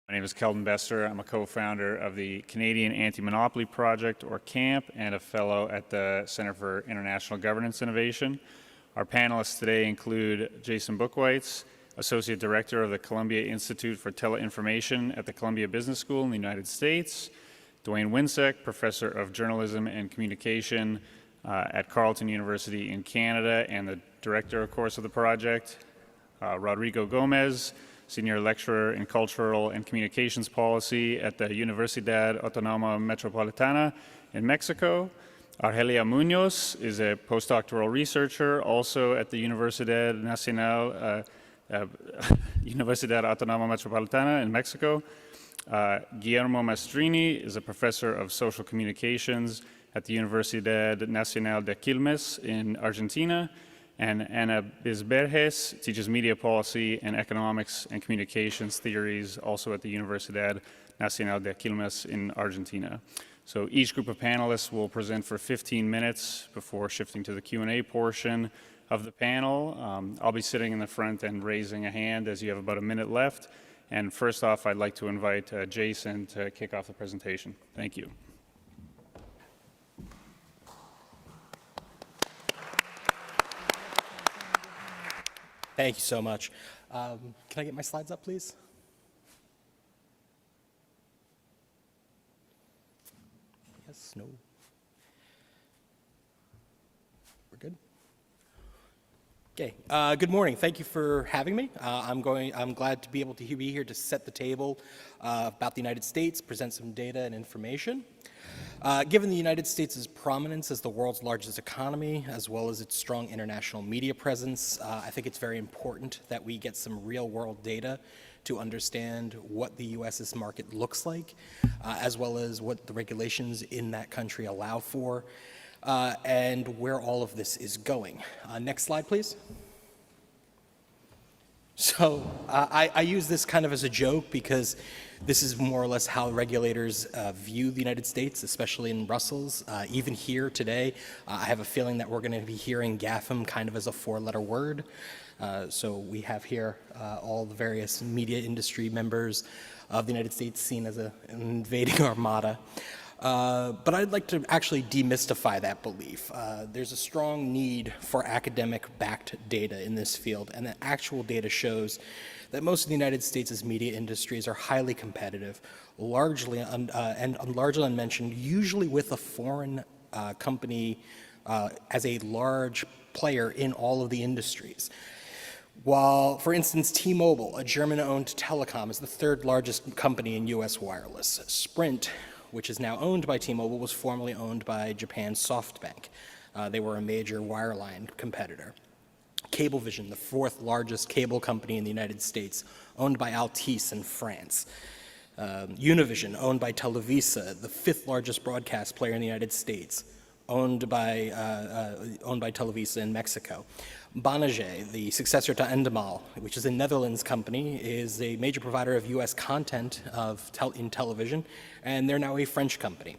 My name is Keldon Bester. I'm a co-founder of the Canadian Anti-Monopoly Project, or CAMP, and a fellow at the Center for International Governance Innovation. Our panelists today include Jason Buckweitz, Associate Director of the Columbia Institute for Teleinformation at the Columbia Business School in the United States, Dwayne Winseck, Professor of Journalism and Communication at Carleton University in Canada and the Director, of course, of the project, Rodrigo Gómez, Senior Lecturer in Cultural and Communications Policy at the Universidad Autónoma Metropolitana in Mexico. Argelia Muñoz is a postdoctoral researcher also at the Universidad Nacional, Universidad Autónoma Metropolitana in Mexico. Guillermo Mastrini is a professor of social communications at the Universidad Nacional de Quilmes in Argentina. And Anna Bizberge teaches media policy and economics and communications theories also at the Universidad Nacional de Quilmes in Argentina. So each group of panelists will present for 15 minutes before shifting to the Q&A portion of the panel. I'll be sitting in the front and raising a hand as you have about a minute left. And first off, I'd like to invite Jason to kick off the presentation. Thank you. Thank you so much. Can I get my slides up, please? Yes, no. We're good? Okay, good morning. Thank you for having me. I'm glad to be able to be here to set the table about the United States, present some data and information. Given the United States' prominence as the world's largest economy, as well as its strong international media presence, I think it's very important that we get some real-world data to understand what the U.S.'s market looks like, as well as what the regulations in that country allow for, and where all of this is going. Next slide, please. So I use this kind of as a joke because this is more or less how regulators view the United States, especially in Brussels. Even here today, I have a feeling that we're going to be hearing GAFM kind of as a four-letter word. So we have here all the various media industry members of the United States seen as an invading armada. But I'd like to actually demystify that belief. There's a strong need for academic-backed data in this field, and the actual data shows that most of the United States' media industries are highly competitive, largely unmentioned, usually with a foreign company as a large player in all of the industries. While, for instance, T-Mobile, a German-owned telecom, is the third largest company in U.S. wireless. Sprint, which is now owned by T-Mobile, was formerly owned by Japan's SoftBank. They were a major wireline competitor. Cablevision, the fourth largest cable company in the United States, owned by Altice in France. Univision, owned by Televisa, the fifth largest broadcast player in the United States, owned by Televisa in Mexico. Banijay, the successor to Endemol, which is a Netherlands company, is a major provider of U.S. content in television, and they're now a French company.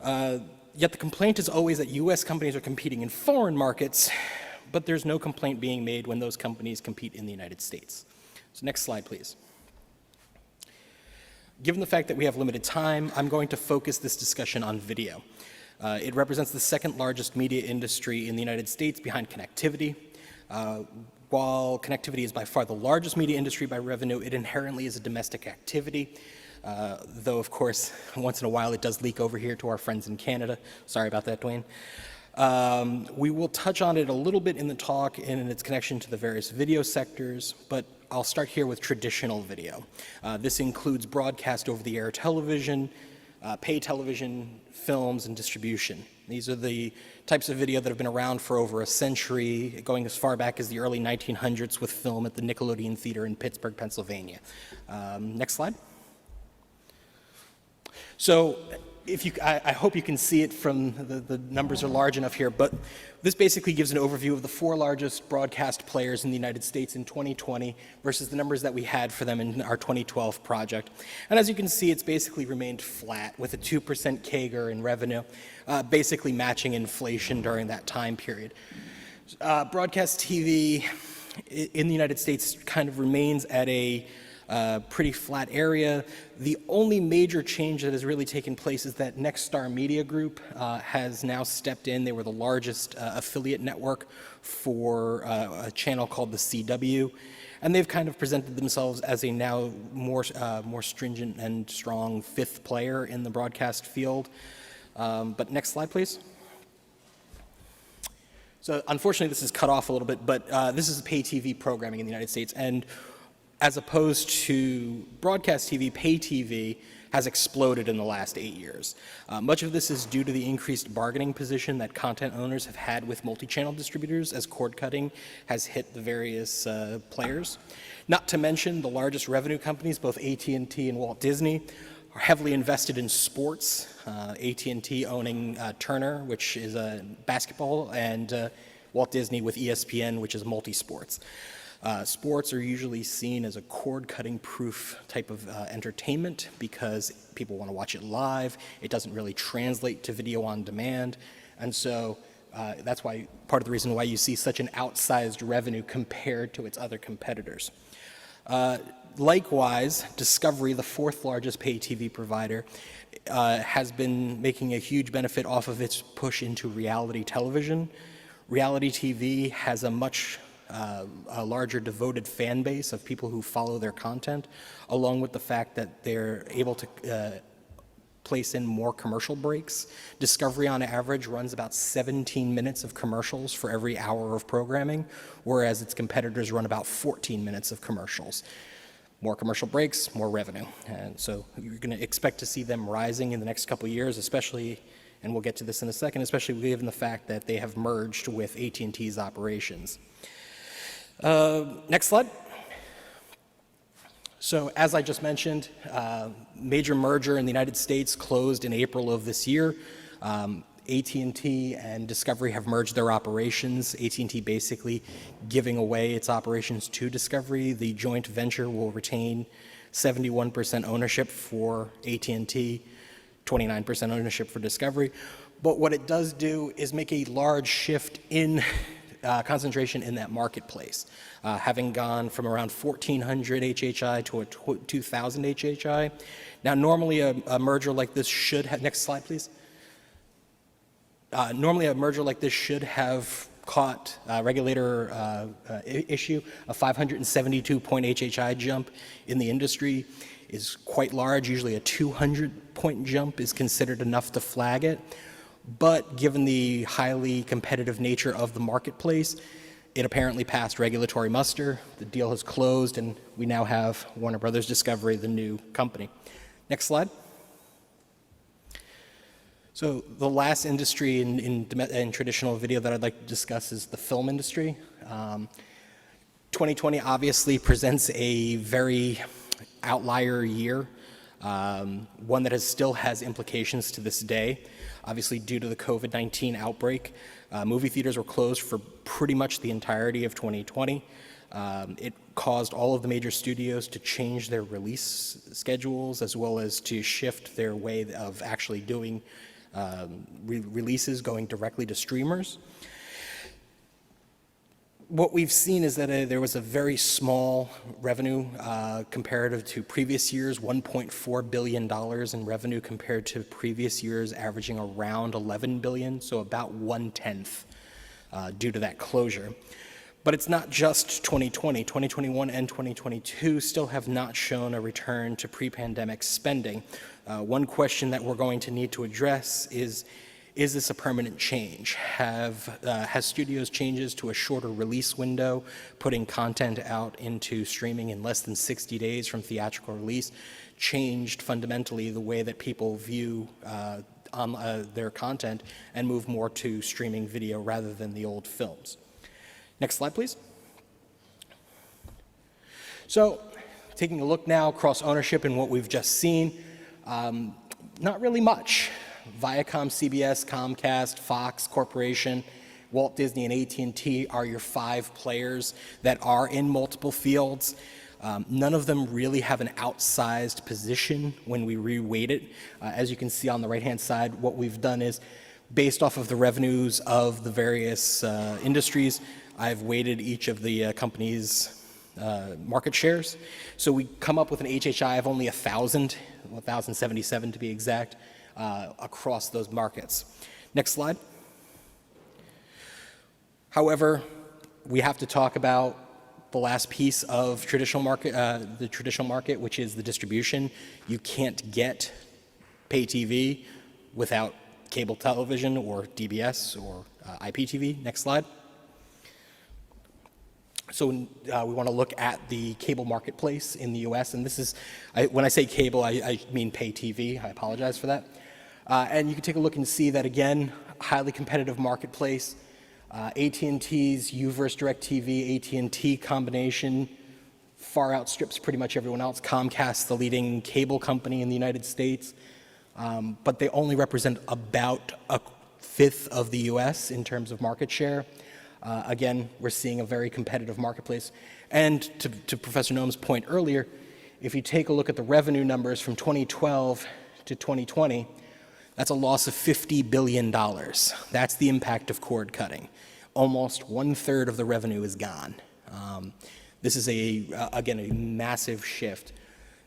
Yet the complaint is always that U.S. companies are competing in foreign markets, but there's no complaint being made when those companies compete in the United States. So next slide, please. Given the fact that we have limited time, I'm going to focus this discussion on video. It represents the second largest media industry in the United States behind connectivity. While connectivity is by far the largest media industry by revenue, it inherently is a domestic activity. Though, of course, once in a while it does leak over here to our friends in Canada. Sorry about that, Dwayne. We will touch on it a little bit in the talk and in its connection to the various video sectors, but I'll start here with traditional video. This includes broadcast over-the-air television, pay television, films, and distribution. These are the types of video that have been around for over a century, going as far back as the early 1900s with film at the Nickelodeon Theater in Pittsburgh, Pennsylvania. Next slide. So I hope you can see it from the numbers are large enough here, but this basically gives an overview of the four largest broadcast players in the United States in 2020 versus the numbers that we had for them in our 2012 project. And as you can see, it's basically remained flat with a 2% CAGR in revenue, basically matching inflation during that time period. Broadcast TV in the United States kind of remains at a pretty flat area. The only major change that has really taken place is that Nexstar Media Group has now stepped in. They were the largest affiliate network for a channel called the CW, and they've kind of presented themselves as a now more stringent and strong fifth player in the broadcast field. But next slide, please. So unfortunately, this is cut off a little bit, but this is pay TV programming in the United States. And as opposed to broadcast TV, pay TV has exploded in the last 8 years. Much of this is due to the increased bargaining position that content owners have had with multi-channel distributors as cord cutting has hit the various players. Not to mention the largest revenue companies, both AT&T and Walt Disney, are heavily invested in sports. AT&T owning Turner, which is basketball, and Walt Disney with ESPN, which is multi-sports. Sports are usually seen as a cord-cutting proof type of entertainment because people want to watch it live. It doesn't really translate to video on demand. And so that's why part of the reason why you see such an outsized revenue compared to its other competitors. Likewise, Discovery, the fourth largest pay TV provider, has been making a huge benefit off of its push into reality television. Reality TV has a much a larger devoted fan base of people who follow their content, along with the fact that they're able to place in more commercial breaks. Discovery on average runs about 17 minutes of commercials for every hour of programming, whereas its competitors run about 14 minutes of commercials. More commercial breaks, more revenue. And so you're going to expect to see them rising in the next couple of years, especially, and we'll get to this in a second, especially given the fact that they have merged with AT&T's operations. Next slide. So as I just mentioned, major merger in the United States closed in April of this year. AT&T and Discovery have merged their operations. AT&T basically giving away its operations to Discovery. The joint venture will retain 71% ownership for AT&T, 29% ownership for Discovery. But what it does do is make a large shift in concentration in that marketplace, having gone from around 1,400 HHI to a 2,000 HHI. Now, normally a merger like this should have, next slide, please. Normally a merger like this should have caught regulator issue. A 572-point HHI jump in the industry is quite large. Usually a 200-point jump is considered enough to flag it. But given the highly competitive nature of the marketplace, it apparently passed regulatory muster. The deal has closed, and we now have Warner Brothers Discovery, the new company. Next slide. So the last industry in traditional video that I'd like to discuss is the film industry. 2020 obviously presents a very outlier year, one that still has implications to this day. Obviously, due to the COVID-19 outbreak, movie theaters were closed for pretty much the entirety of 2020. It caused all of the major studios to change their release schedules as well as to shift their way of actually doing releases going directly to streamers. What we've seen is that there was a very small revenue comparative to previous years, $1.4 billion in revenue compared to previous years averaging around $11 billion, so about 1/10 due to that closure. But it's not just 2020. 2021 and 2022 still have not shown a return to pre-pandemic spending. One question that we're going to need to address is this a permanent change? Has studios changes to a shorter release window, putting content out into streaming in less than 60 days from theatrical release, changed fundamentally the way that people view their content and move more to streaming video rather than the old films? Next slide, please. So, taking a look now across ownership and what we've just seen, not really much. Viacom, CBS, Comcast, Fox Corporation, Walt Disney, and AT&T are your 5 players that are in multiple fields. None of them really have an outsized position when we re-weight it. As you can see on the right-hand side, what we've done is, based off of the revenues of the various industries, I've weighted each of the companies market shares. So we come up with an HHI of only 1,077 to be exact, across those markets. Next slide. However, we have to talk about the last piece of traditional market, the traditional market, which is the distribution. You can't get pay TV without cable television or DBS or IPTV. Next slide. So we want to look at the cable marketplace in the US, and this is, when I say cable, I mean pay TV. I apologize for that. And you can take a look and see that, again, highly competitive marketplace. AT&T's U versus DirecTV, AT&T combination far outstrips pretty much everyone else. Comcast, the leading cable company in the United States, but they only represent about a fifth of the US in terms of market share. Again, we're seeing a very competitive marketplace. And to Professor Noem's point earlier, if you take a look at the revenue numbers from 2012 to 2020, that's a loss of $50 billion. That's the impact of cord cutting. Almost 1/3 of the revenue is gone. This is, again, a massive shift,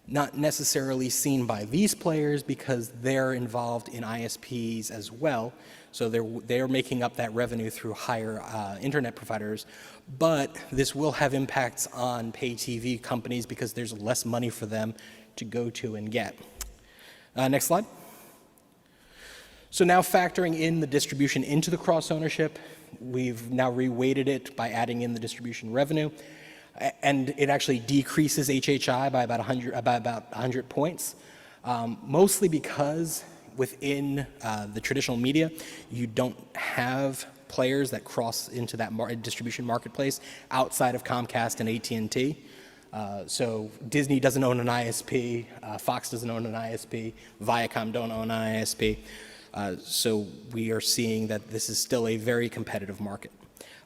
not necessarily seen by these players because they're involved in ISPs as well. So they're making up that revenue through higher internet providers. But this will have impacts on pay TV companies because there's less money for them to go to and get. Next slide. So now factoring in the distribution into the cross ownership, we've now reweighted it by adding in the distribution revenue, and it actually decreases HHI by about 100 points, mostly because within the traditional media, you don't have players that cross into that distribution marketplace outside of Comcast and AT&T. So Disney doesn't own an ISP, Fox doesn't own an ISP, Viacom don't own an ISP. So we are seeing that this is still a very competitive market.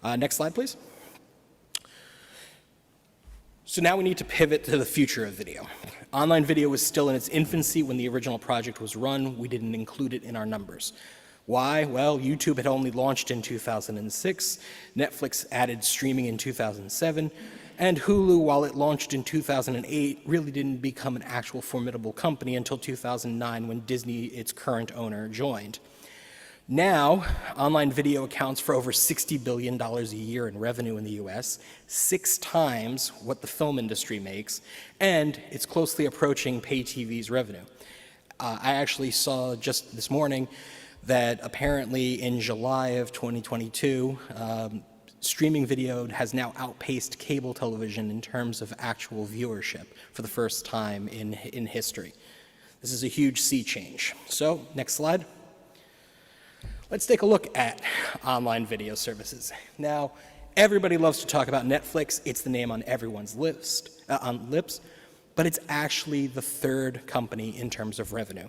Next slide, please. So now we need to pivot to the future of video. Online video was still in its infancy when the original project was run. We didn't include it in our numbers. Why? Well, YouTube had only launched in 2006, Netflix added streaming in 2007, and Hulu, while it launched in 2008, really didn't become an actual formidable company until 2009 when Disney, its current owner, joined. Now, online video accounts for over $60 billion a year in revenue in the US, 6 times what the film industry makes, and it's closely approaching pay TV's revenue. I actually saw just this morning that apparently in July of 2022, streaming video has now outpaced cable television in terms of actual viewership for the first time in history. This is a huge sea change. So, next slide. Let's take a look at online video services. Now, everybody loves to talk about Netflix. It's the name on everyone's lips, but it's actually the third company in terms of revenue.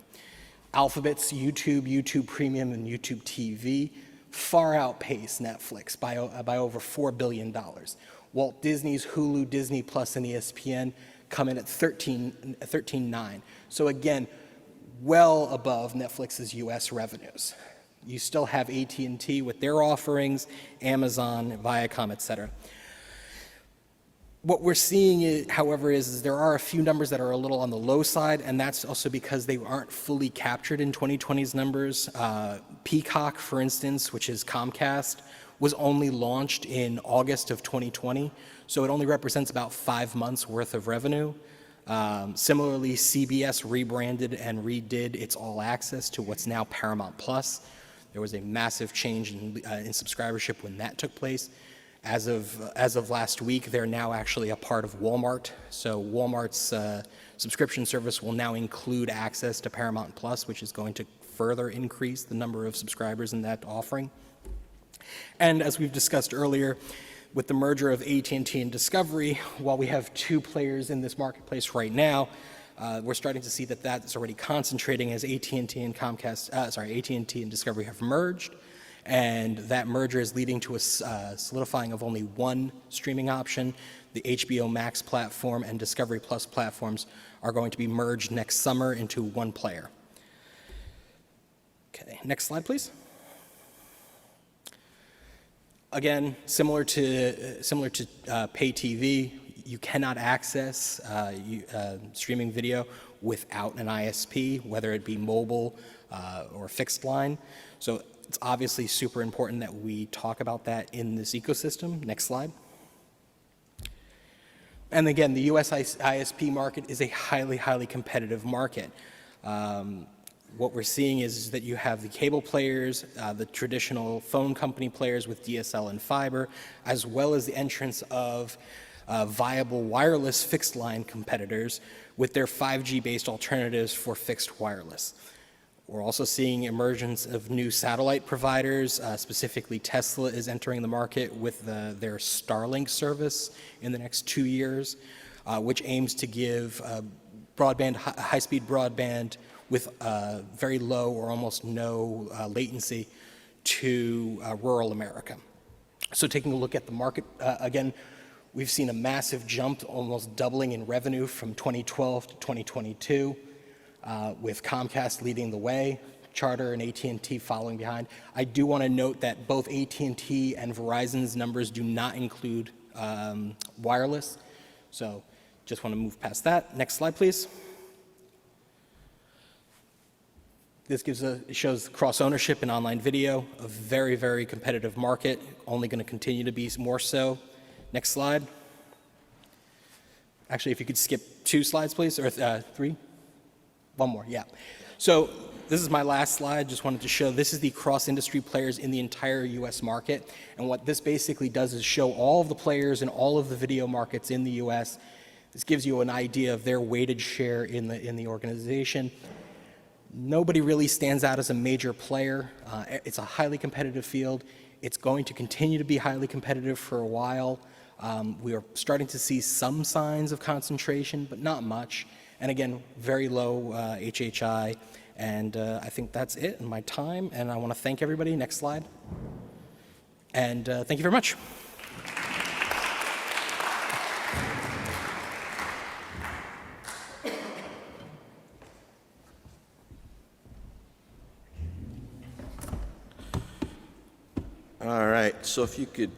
Alphabet's YouTube, YouTube Premium, and YouTube TV far outpace Netflix by over $4 billion. Walt Disney's Hulu, Disney Plus, and ESPN come in at 13.9. So again, well above Netflix's US revenues. You still have AT&T with their offerings, Amazon, Viacom, et cetera. What we're seeing, however, is there are a few numbers that are a little on the low side, and that's also because they aren't fully captured in 2020's numbers. Peacock, for instance, which is Comcast, was only launched in August of 2020, so it only represents about 5 months worth of revenue. Similarly, CBS rebranded and redid its All Access to what's now Paramount Plus. There was a massive change in subscribership when that took place. As of last week, they're now actually a part of Walmart. So Walmart's subscription service will now include access to Paramount Plus, which is going to further increase the number of subscribers in that offering. And as we've discussed earlier, with the merger of AT&T and Discovery, while we have 2 players in this marketplace right now, we're starting to see that that's already concentrating as AT&T and AT&T and Discovery have merged. And that merger is leading to a solidifying of only one streaming option. The HBO Max platform and Discovery Plus platforms are going to be merged next summer into one player. Okay, next slide, please. Again, similar to pay TV, you cannot access streaming video without an ISP, whether it be mobile or fixed line. So it's obviously super important that we talk about that in this ecosystem. Next slide. And again, the US ISP market is a highly, highly competitive market. What we're seeing is that you have the cable players, the traditional phone company players with DSL and fiber, as well as the entrance of viable wireless fixed line competitors with their 5G-based alternatives for fixed wireless. We're also seeing emergence of new satellite providers. Specifically, Tesla is entering the market with their Starlink service in the next 2 years, which aims to give high-speed broadband with very low or almost no latency to rural America. So taking a look at the market, again, we've seen a massive jump, almost doubling in revenue from 2012 to 2022. With Comcast leading the way, Charter and AT&T following behind. I do want to note that both AT&T and Verizon's numbers do not include wireless, so just want to move past that. Next slide, please. This shows cross-ownership in online video, a very, very competitive market, only going to continue to be more so. Next slide. Actually, if you could skip 2 slides, please, or 3. One more, yeah. So this is my last slide. Just wanted to show this is the cross-industry players in the entire U.S. market. And what this basically does is show all of the players in all of the video markets in the U.S. This gives you an idea of their weighted share in the organization. Nobody really stands out as a major player. It's a highly competitive field. It's going to continue to be highly competitive for a while. We are starting to see some signs of concentration, but not much. And again, very low HHI. And I think that's it in my time. And I want to thank everybody. Next slide. And thank you very much. All right, so if you could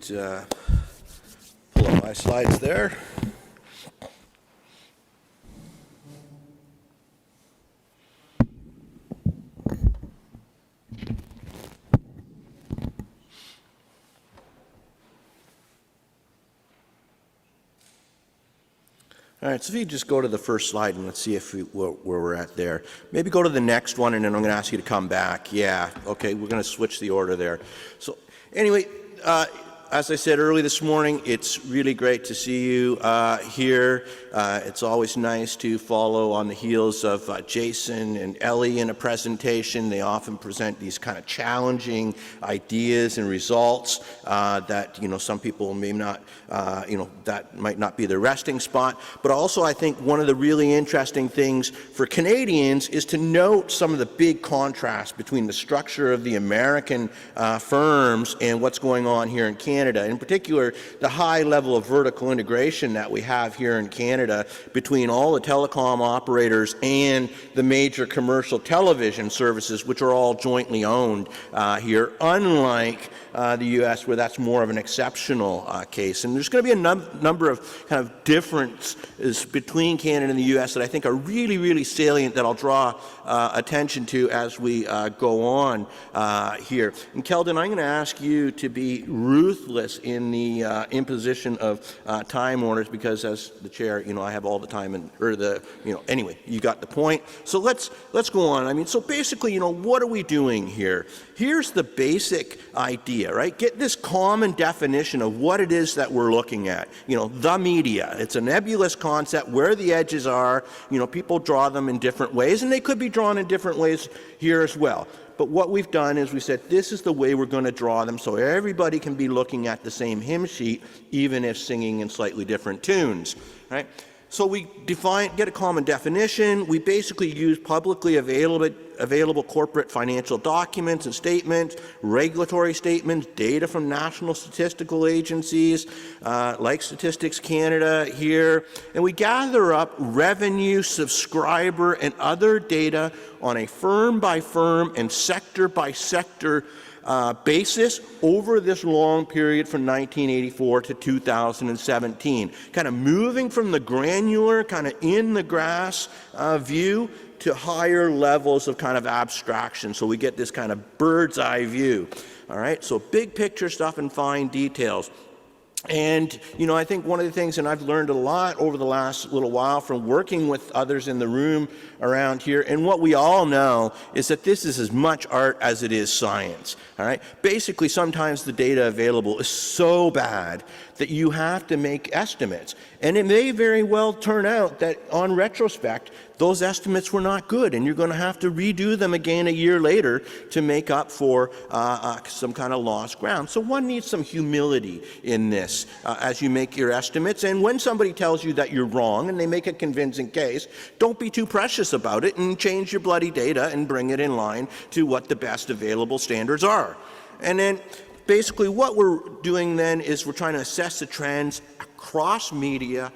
pull up my slides there. All right, so if you just go to the first slide and let's see if where we're at there. Maybe go to the next one and then I'm going to ask you to come back. Yeah, okay, we're going to switch the order there. So anyway, as I said early this morning, it's really great to see you here. It's always nice to follow on the heels of Jason and Ellie in a presentation. They often present these kind of challenging ideas and results that, some people may not, that might not be their resting spot. But also I think one of the really interesting things for Canadians is to note some of the big contrasts between the structure of the American firms and what's going on here in Canada. In particular, the high level of vertical integration that we have here in Canada between all the telecom operators and the major commercial television services, which are all jointly owned here, unlike the U.S., where that's more of an exceptional case. And there's going to be a number of kind of differences between Canada and the U.S. that I think are really, really salient that I'll draw attention to as we go on here. And Keldon, I'm going to ask you to be ruthless in the imposition of time orders because, as the chair, I have all the time anyway, you got the point. So let's go on. I mean, so basically, what are we doing here? Here's the basic idea, right? Get this common definition of what it is that we're looking at. The media. It's a nebulous concept. Where the edges are, people draw them in different ways, and they could be drawn in different ways here as well. But what we've done is we said this is the way we're going to draw them so everybody can be looking at the same hymn sheet, even if singing in slightly different tunes, right? So we get a common definition. We basically use publicly available available corporate financial documents and statements, regulatory statements, data from national statistical agencies, like Statistics Canada here, and we gather up revenue, subscriber, and other data on a firm-by-firm and sector-by-sector basis over this long period from 1984 to 2017, kind of moving from the granular, kind of in the grass view to higher levels of kind of abstraction. So we get this kind of bird's eye view. All right, so big picture stuff and fine details. And, you know, I think one of the things, and I've learned a lot over the last little while from working with others in the room around here, and what we all know is that this is as much art as it is science, all right? Basically, sometimes the data available is so bad that you have to make estimates. And it may very well turn out that on retrospect, those estimates were not good, and you're going to have to redo them again a year later to make up for some kind of lost ground. So one needs some humility in this as you make your estimates. And when somebody tells you that you're wrong and they make a convincing case, don't be too precious about it and change your bloody data and bring it in line to what the best available standards are. And then basically what we're doing then is we're trying to assess the trends across media,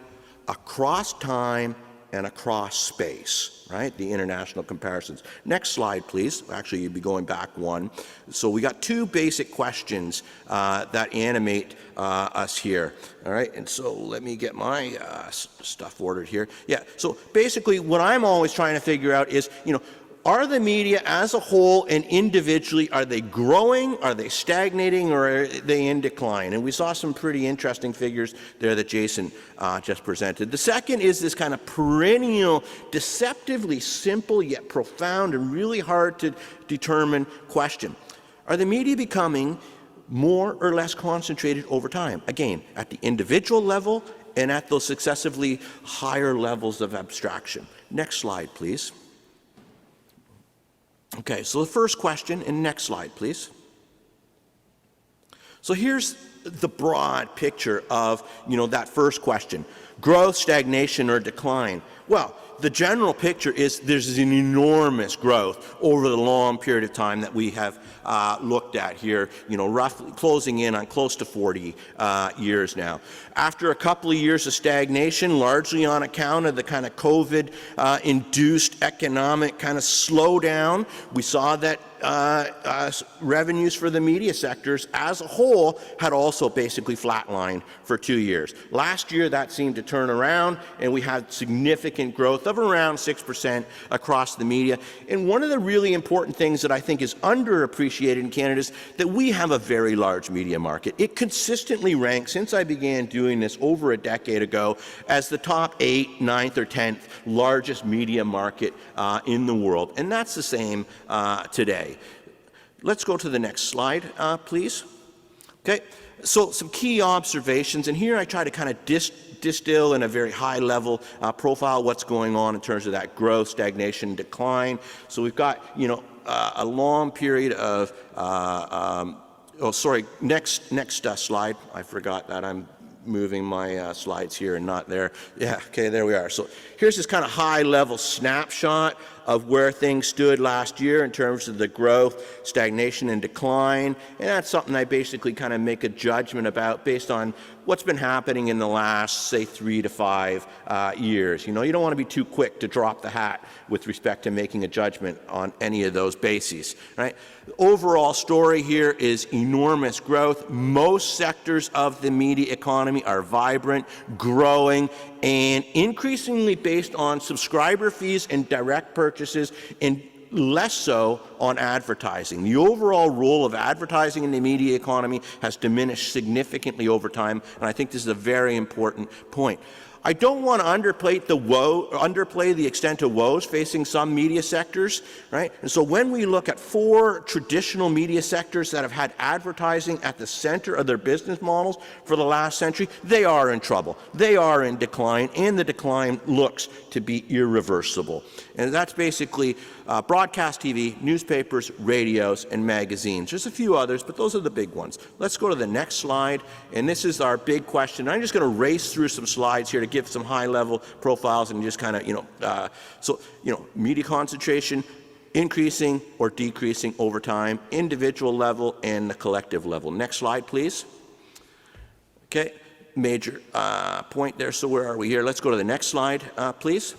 across time, and across space, right? The international comparisons. Next slide, please. Actually, you'd be going back one. So we got two basic questions that animate us here, all right? And so let me get my stuff ordered here. Yeah, so basically what I'm always trying to figure out is, you know, are the media as a whole and individually, are they growing, are they stagnating, or are they in decline? And we saw some pretty interesting figures there that Jason just presented. The second is this kind of perennial, deceptively simple yet profound and really hard to determine question. Are the media becoming more or less concentrated over time? Again, at the individual level and at those successively higher levels of abstraction. Next slide, please. Okay, so the first question, and next slide, please. So here's the broad picture of, you know, that first question. Growth, stagnation, or decline? Well, the general picture is there's an enormous growth over the long period of time that we have looked at here, you know, roughly closing in on close to 40 years now. After a couple of years of stagnation, largely on account of the kind of COVID-induced economic kind of slowdown, we saw that revenues for the media sectors as a whole had also basically flatlined for 2 years. Last year, that seemed to turn around, and we had significant growth of around 6% across the media. And one of the really important things that I think is underappreciated in Canada is that we have a very large media market. It consistently ranks, since I began doing this over a decade ago, as the top 8th, 9th, or 10th largest media market in the world. And that's the same today. Let's go to the next slide, please. Okay, so some key observations, and here I try to kind of distill in a very high level profile what's going on in terms of that growth, stagnation, decline. So we've got, you know, a long period of, oh, sorry, next slide. I forgot that I'm moving my slides here and not there. Yeah, okay, there we are. So here's this kind of high-level snapshot of where things stood last year in terms of the growth, stagnation, and decline. And that's something I basically kind of make a judgment about based on what's been happening in the last, say, 3 to 5 years. You know, you don't want to be too quick to drop the hat with respect to making a judgment on any of those bases, right? The overall story here is enormous growth. Most sectors of the media economy are vibrant, growing, and increasingly based on subscriber fees and direct purchases, and less so on advertising. The overall role of advertising in the media economy has diminished significantly over time, and I think this is a very important point. I don't want to underplay the extent of woes facing some media sectors, right? And so when we look at 4 traditional media sectors that have had advertising at the center of their business models for the last century, they are in trouble. They are in decline, and the decline looks to be irreversible. And that's basically broadcast TV, newspapers, radios, and magazines. There's a few others, but those are the big ones. Let's go to the next slide, and this is our big question. I'm just going to race through some slides here to give some high-level profiles and just kind of, so, media concentration. increasing or decreasing over time, individual level and the collective level. Next slide, please. Okay, major point there. So where are we here? Let's go to the next slide, please.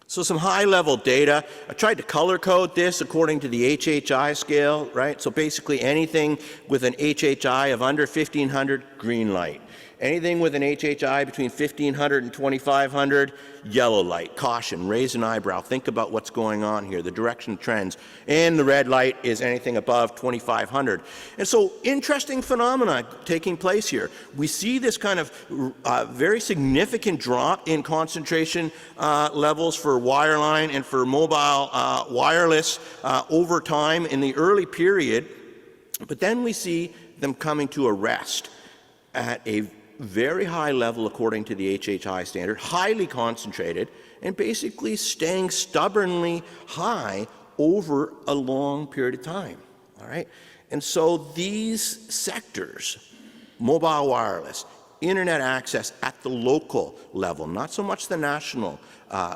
So some high-level data. I tried to color code this according to the HHI scale, right? So basically anything with an HHI of under 1500, green light. Anything with an HHI between 1500 and 2500, yellow light. Caution, raise an eyebrow, think about what's going on here, the direction of trends. And the red light is anything above 2500. And so interesting phenomena taking place here. We see this kind of very significant drop in concentration levels for wireline and for mobile wireless over time in the early period, but then we see them coming to a rest at a very high level according to the HHI standard, highly concentrated, and basically staying stubbornly high over a long period of time, all right? And so these sectors, mobile wireless, internet access at the local level, not so much the national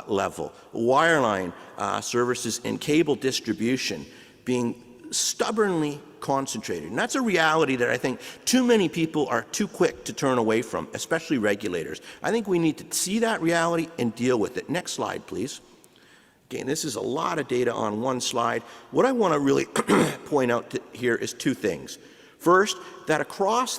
level, wireline services and cable distribution being stubbornly concentrated. And that's a reality that I think too many people are too quick to turn away from, especially regulators. I think we need to see that reality and deal with it. Next slide, please. Again, this is a lot of data on one slide. What I want to really point out here is two things. First, that across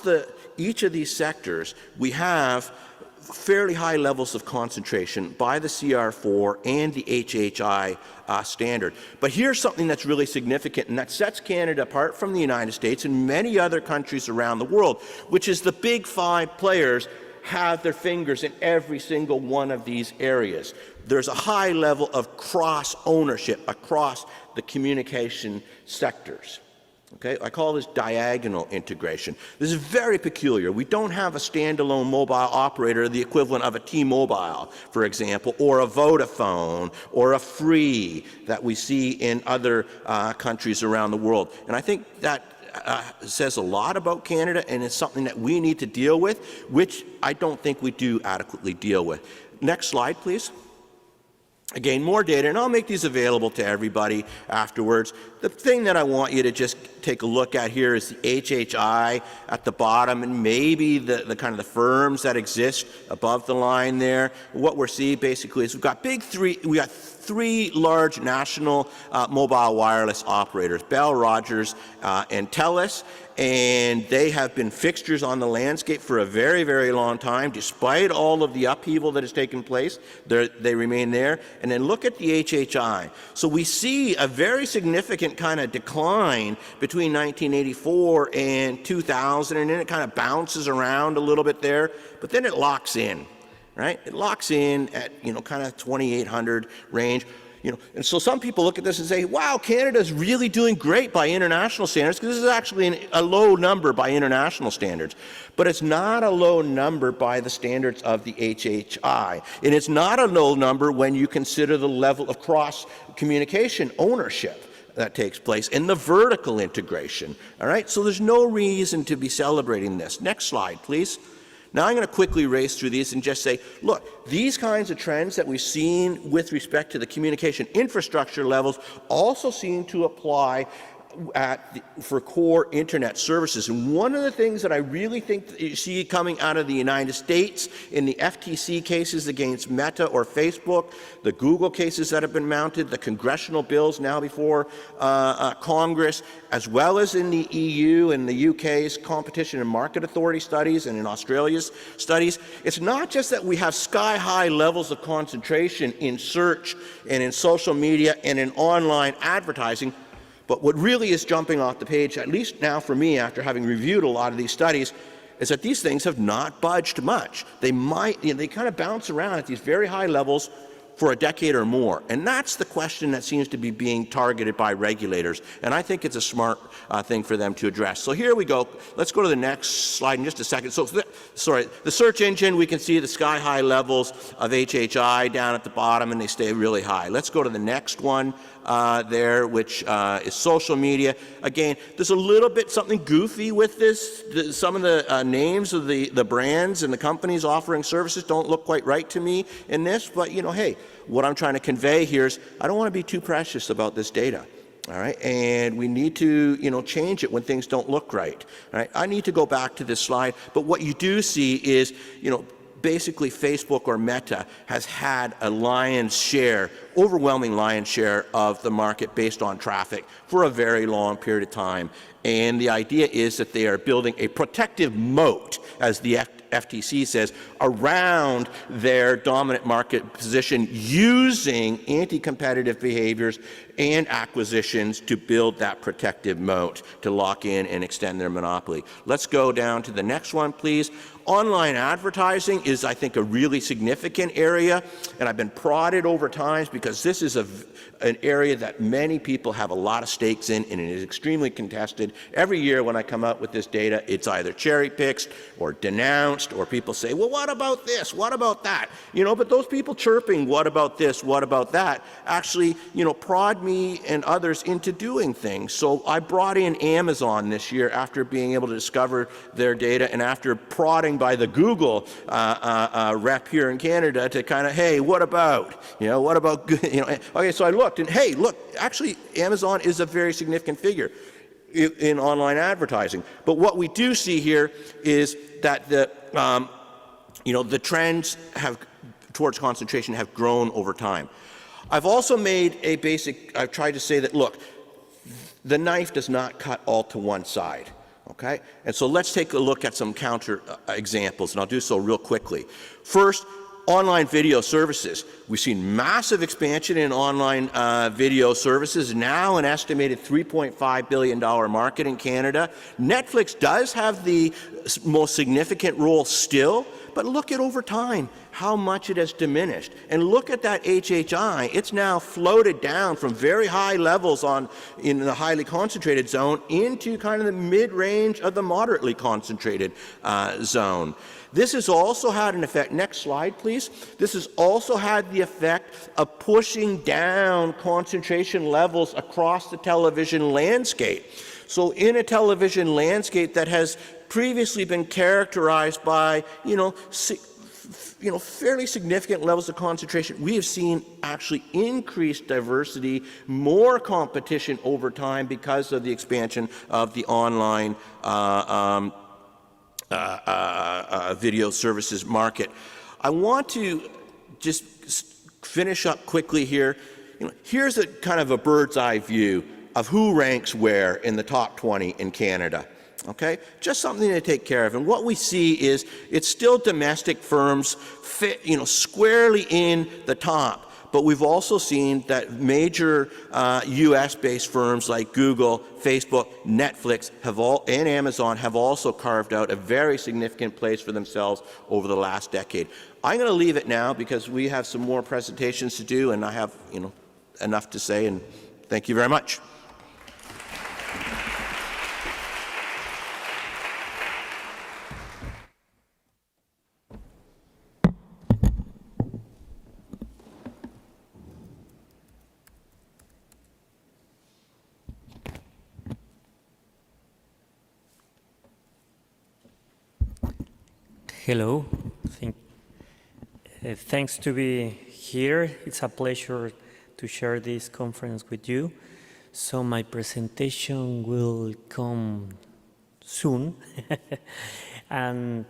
each of these sectors, we have fairly high levels of concentration by the CR4 and the HHI standard. But here's something that's really significant, and that sets Canada apart from the United States and many other countries around the world, which is the big five players have their fingers in every single one of these areas. There's a high level of cross-ownership across the communication sectors. Okay, I call this diagonal integration. This is very peculiar. We don't have a standalone mobile operator, the equivalent of a T-Mobile, for example, or a Vodafone, or a Free that we see in other countries around the world. And I think that says a lot about Canada, and it's something that we need to deal with, which I don't think we do adequately deal with. Next slide, please. Again, more data, and I'll make these available to everybody afterwards. The thing that I want you to just take a look at here is the HHI at the bottom, and maybe the kind of the firms that exist above the line there. What we're seeing basically is we got three large national mobile wireless operators, Bell, Rogers, and TELUS, and they have been fixtures on the landscape for a very, very long time. Despite all of the upheaval that has taken place, they remain there. And then look at the HHI. So we see a very significant kind of decline between 1984 and 2000, and then it kind of bounces around a little bit there, but then it locks in. Right? It locks in at, kind of 2,800 range. And so some people look at this and say, wow, Canada's really doing great by international standards, because this is actually a low number by international standards. But it's not a low number by the standards of the HHI. And it's not a low number when you consider the level of cross-communication ownership that takes place and the vertical integration. All right? So there's no reason to be celebrating this. Next slide, please. Now I'm going to quickly race through these and just say, look, these kinds of trends that we've seen with respect to the communication infrastructure levels also seem to apply for core internet services. And one of the things that I really think that you see coming out of the United States in the FTC cases against Meta or Facebook, the Google cases that have been mounted, the congressional bills now before Congress, as well as in the EU and the UK's Competition and Market Authority studies and in Australia's studies, it's not just that we have sky-high levels of concentration in search and in social media and in online advertising, but what really is jumping off the page, at least now for me after having reviewed a lot of these studies, is that these things have not budged much. They they kind of bounce around at these very high levels for a decade or more. And that's the question that seems to be being targeted by regulators. And I think it's a smart thing for them to address. So here we go. Let's go to the next slide in just a second. So, the search engine, we can see the sky-high levels of HHI down at the bottom, and they stay really high. Let's go to the next one. there, which is social media. Again, there's a little bit something goofy with this. Some of the names of the brands and the companies offering services don't look quite right to me in this, but you know, hey, what I'm trying to convey here is I don't want to be too precious about this data. All right, and we need to, you know, change it when things don't look right. All right, I need to go back to this slide, but what you do see is, you know, basically Facebook or Meta has had a lion's share, overwhelming lion's share of the market based on traffic for a very long period of time. And the idea is that they are building a protective moat, as the FTC says, around their dominant market position using anti-competitive behaviors and acquisitions to build that protective moat to lock in and extend their monopoly. Let's go down to the next one, please. Online advertising is, I think, a really significant area, and I've been prodded over times because this is an area that many people have a lot of stakes in, and it is extremely contested. Every year when I come out with this data, it's either cherry-picked or denounced, or people say, well, what about this? What about that? You know, but those people chirping, what about this? What about that? Actually, you know, prod me and others into doing things. So I brought in Amazon this year after being able to discover their data and after prodding by the Google rep here in Canada to kind of, hey, what about? You know, what about, you know, okay, so I looked and hey, look, actually Amazon is a very significant figure in online advertising. But what we do see here is that the, you know, the trends towards concentration have grown over time. I've also made a basic, I've tried to say that, look, the knife does not cut all to one side. Okay? And so let's take a look at some counter examples, and I'll do so real quickly. First, online video services. We've seen massive expansion in online video services, now an estimated $3.5 billion market in Canada. Netflix does have the most significant role still, but look at over time how much it has diminished. And look at that HHI. It's now floated down from very high levels in the highly concentrated zone into kind of the mid-range of the moderately concentrated zone. This has also had an effect, next slide please, this has also had the effect of pushing down concentration levels across the television landscape. So in a television landscape that has previously been characterized by, fairly significant levels of concentration, we have seen actually increased diversity, more competition over time because of the expansion of the online video services market. I want to just finish up quickly here. Here's a kind of a bird's eye view of who ranks where in the top 20 in Canada. Okay, just something to take care of. And what we see is it's still domestic firms fit, squarely in the top. But we've also seen that major U.S.-based firms like Google, Facebook, Netflix and Amazon have also carved out a very significant place for themselves over the last decade. I'm going to leave it now because we have some more presentations to do, and I have enough to say. And thank you very much. Hello. Thanks to be here. It's a pleasure to share this conference with you. So my presentation will come soon. And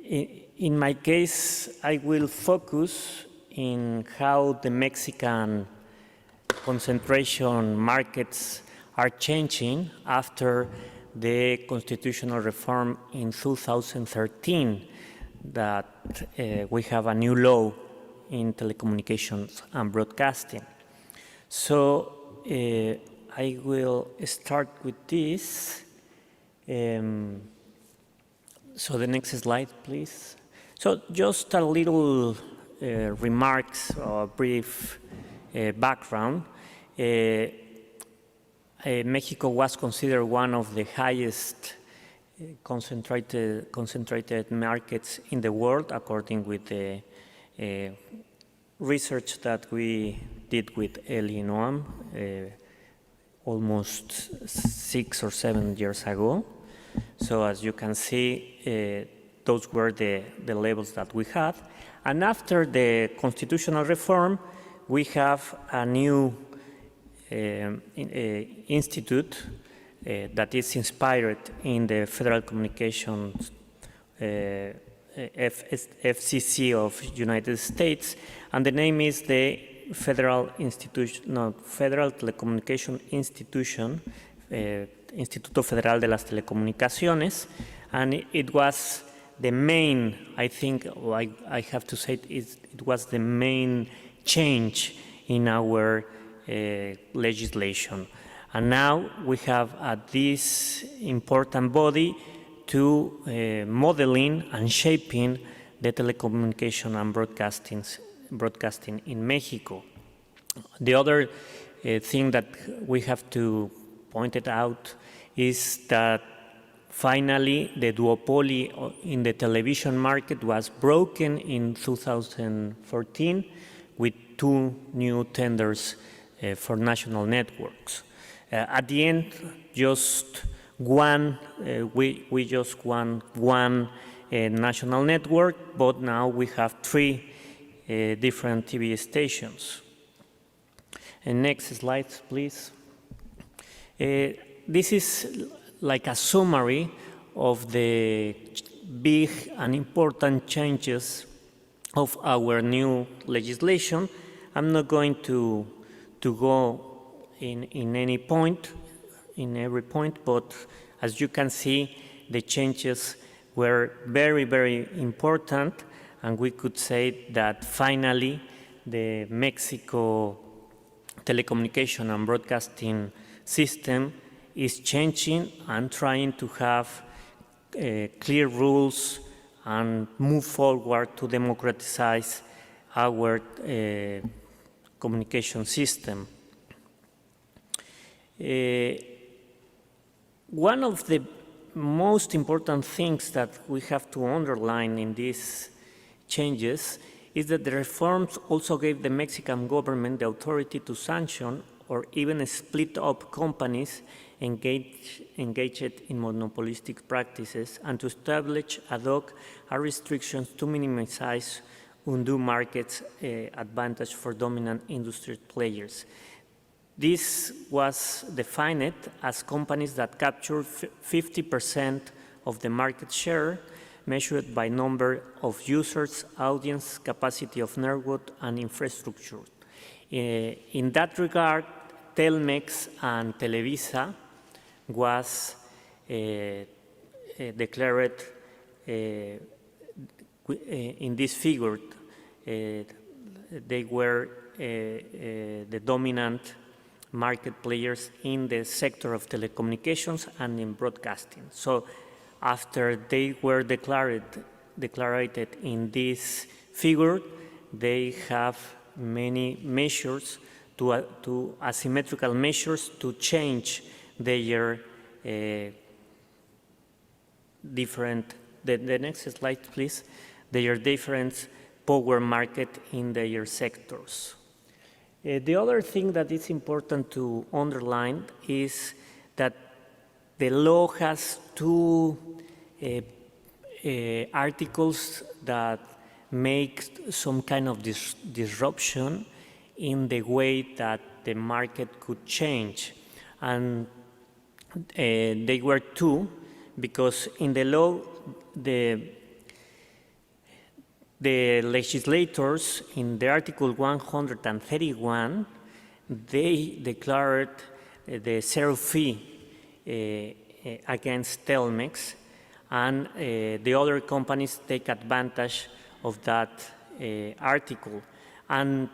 in my case, I will focus in how the Mexican concentration markets are changing after the constitutional reform in 2013 that we have a new law in telecommunications and broadcasting. So I will start with this. So the next slide, please. So just a little remarks or brief background. Mexico was considered one of the highest concentrated markets in the world, according with the research that we did with Eli Noam almost 6 or 7 years ago. So as you can see, those were the levels that we had. And after the constitutional reform, we have a new institute that is inspired in the Federal Communications FCC of United States, and the name is the Federal Telecommunication Institution, Instituto Federal de las Telecomunicaciones, and it was the main, I think, I have to say, it was the main change in our legislation. And now we have this important body to modeling and shaping the telecommunication and broadcasting in Mexico. The other thing that we have to point it out is that finally the duopoly in the television market was broken in 2014 with 2 new tenders for national networks. At the end, just one, we just won one national network, but now we have 3 different TV stations. And next slide, please. This is like a summary of the big and important changes of our new legislation. I'm not going to go in every point, but as you can see, the changes were very, very important, and we could say that finally the Mexico telecommunication and broadcasting system is changing and trying to have clear rules and move forward to democratize our communication system. One of the most important things that we have to underline in these changes is that the reforms also gave the Mexican government the authority to sanction or even split up companies engaged in monopolistic practices and to establish ad hoc restrictions to minimize undue market advantage for dominant industry players. This was defined as companies that capture 50% of the market share measured by number of users, audience, capacity of network, and infrastructure. In that regard, Telmex and Televisa was declared in this figure. They were the dominant market players in the sector of telecommunications and in broadcasting. So after they were declared in this figure, they have many measures to asymmetrical measures to change their different, the next slide please, their different power market in their sectors. The other thing that is important to underline is that the law has 2 articles that make some kind of disruption in the way that the market could change. And they were 2, because in the law, the legislators in the Article 131, they declared the zero fee against Telmex, and the other companies take advantage of that article. And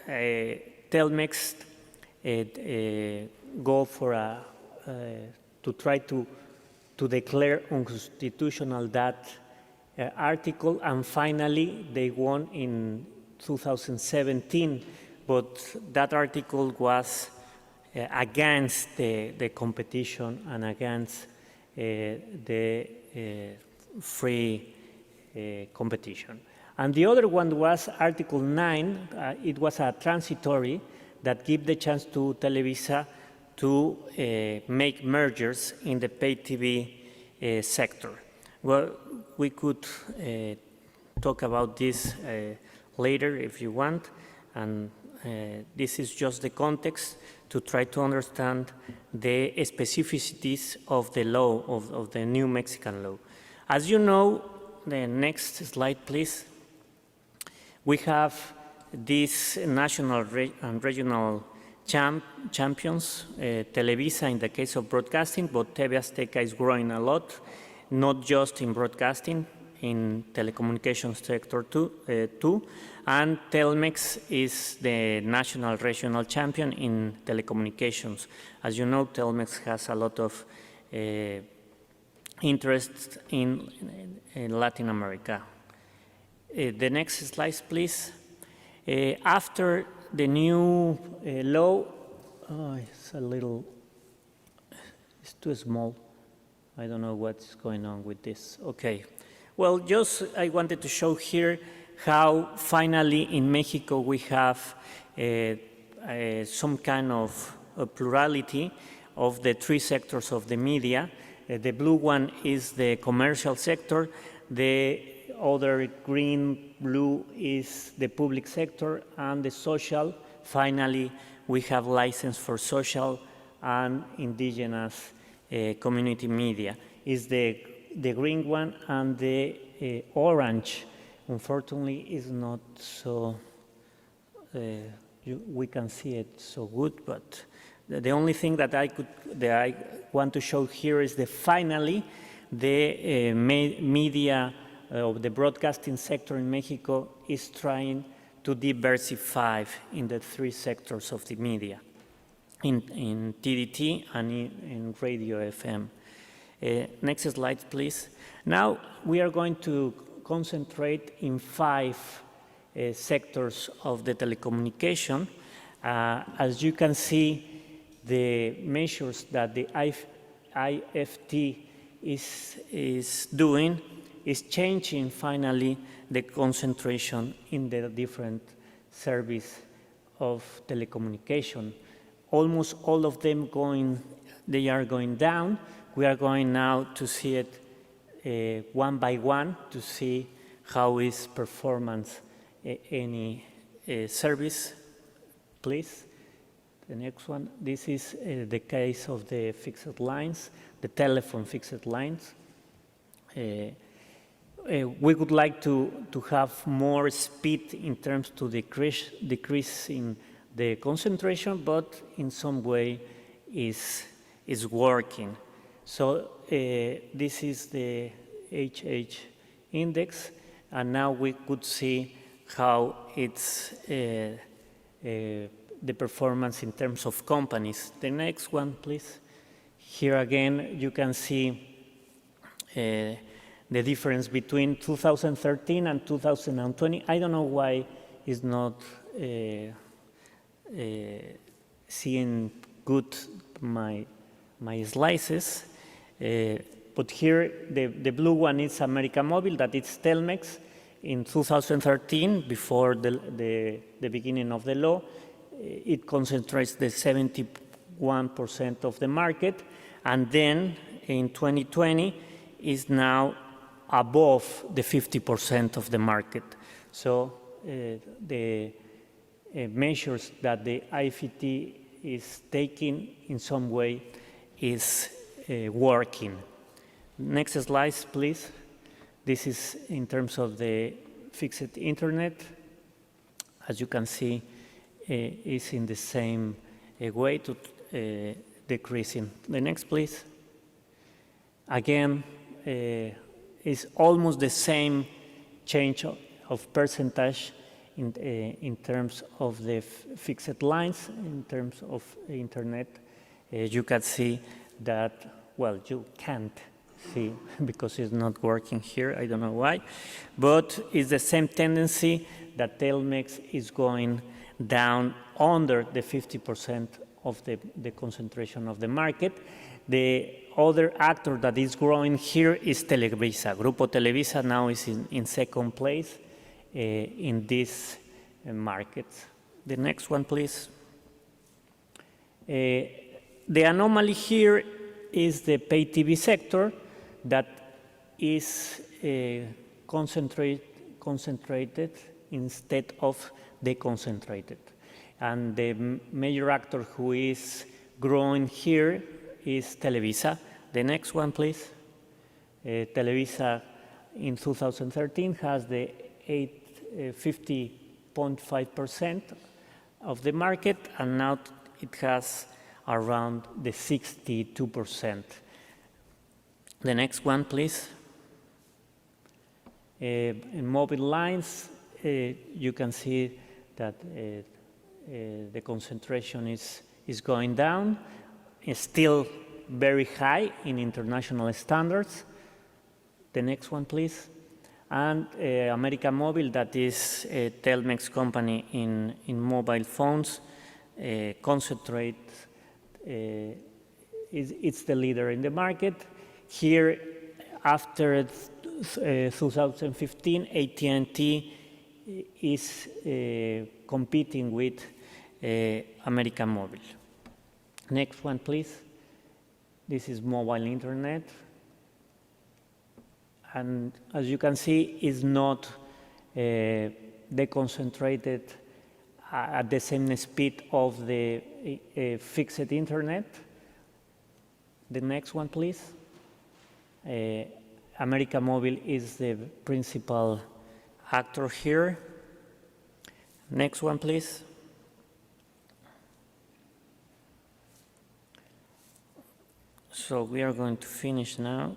Telmex go for to try to declare unconstitutional that article, and finally they won in 2017, but that article was against the competition and against the free competition. And the other one was Article 9. It was a transitory, that give the chance to Televisa to make mergers in the pay TV sector. Well, we could talk about this later if you want, and this is just the context to try to understand the specificities of the law, of the new Mexican law. As you know, the next slide, please. We have these national and regional champions, Televisa in the case of broadcasting, but TV Azteca is growing a lot, not just in broadcasting, in telecommunications sector too, and Telmex is the national regional champion in telecommunications. As you know, Telmex has a lot of interest in Latin America. The next slide, please. After the new law, it's too small. I don't know what's going on with this. Okay. Well, just I wanted to show here how finally in Mexico we have some kind of a plurality of the three sectors of the media. The blue one is the commercial sector. The other green, blue is the public sector, and the social. Finally, we have license for social and indigenous community media. Is the green one, and the orange, unfortunately, is not so, we can see it so good, but the only thing that I want to show here is that finally the media of the broadcasting sector in Mexico is trying to diversify in the three sectors of the media, in TDT and in radio FM. Next slide, please. Now we are going to concentrate in 5 sectors of the telecommunication. As you can see, the measures that the IFT is doing is changing finally the concentration in the different service of telecommunication. Almost all of them they are going down. We are going now to see it one by one to see how is performance any service. Please, the next one. This is the case of the fixed lines, the telephone fixed lines. We would like to have more speed in terms to decrease in the concentration, but in some way is working. So this is the HH index, and now we could see how it's the performance in terms of companies. The next one, please. Here again, you can see the difference between 2013 and 2020. I don't know why it's not seeing good my slices, but here the blue one is América Móvil, that is Telmex. In 2013, before the beginning of the law, it concentrates the 71% of the market, and then in 2020 is now above the 50% of the market. So the measures that the IFT is taking in some way is working. Next slide, please. This is in terms of the fixed internet. As you can see, is in the same way to decreasing. The next, please. Again, is almost the same change of percentage in terms of the fixed lines, in terms of internet. You can see that, well, you can't see because it's not working here, I don't know why, but it's the same tendency that Telmex is going down under the 50% of the concentration of the market. The other actor that is growing here is Televisa. Grupo Televisa now is in second place in this market. The next one, please. The anomaly here is the pay TV sector that is concentrated instead of deconcentrated. And the major actor who is growing here is Televisa. The next one, please. Televisa in 2013 has the 50.5% of the market, and now it has around the 62%. The next one, please. In mobile lines, you can see that the concentration is going down. It's still very high in international standards. The next one, please. And América Móvil, that is a Telmex company in mobile phones, it's the leader in the market. Here, after 2015, AT&T is competing with América Móvil. Next one, please. This is mobile internet. And as you can see, it's not deconcentrated at the same speed of the fixed internet. The next one, please. América Móvil is the principal actor here. Next one, please. So we are going to finish now.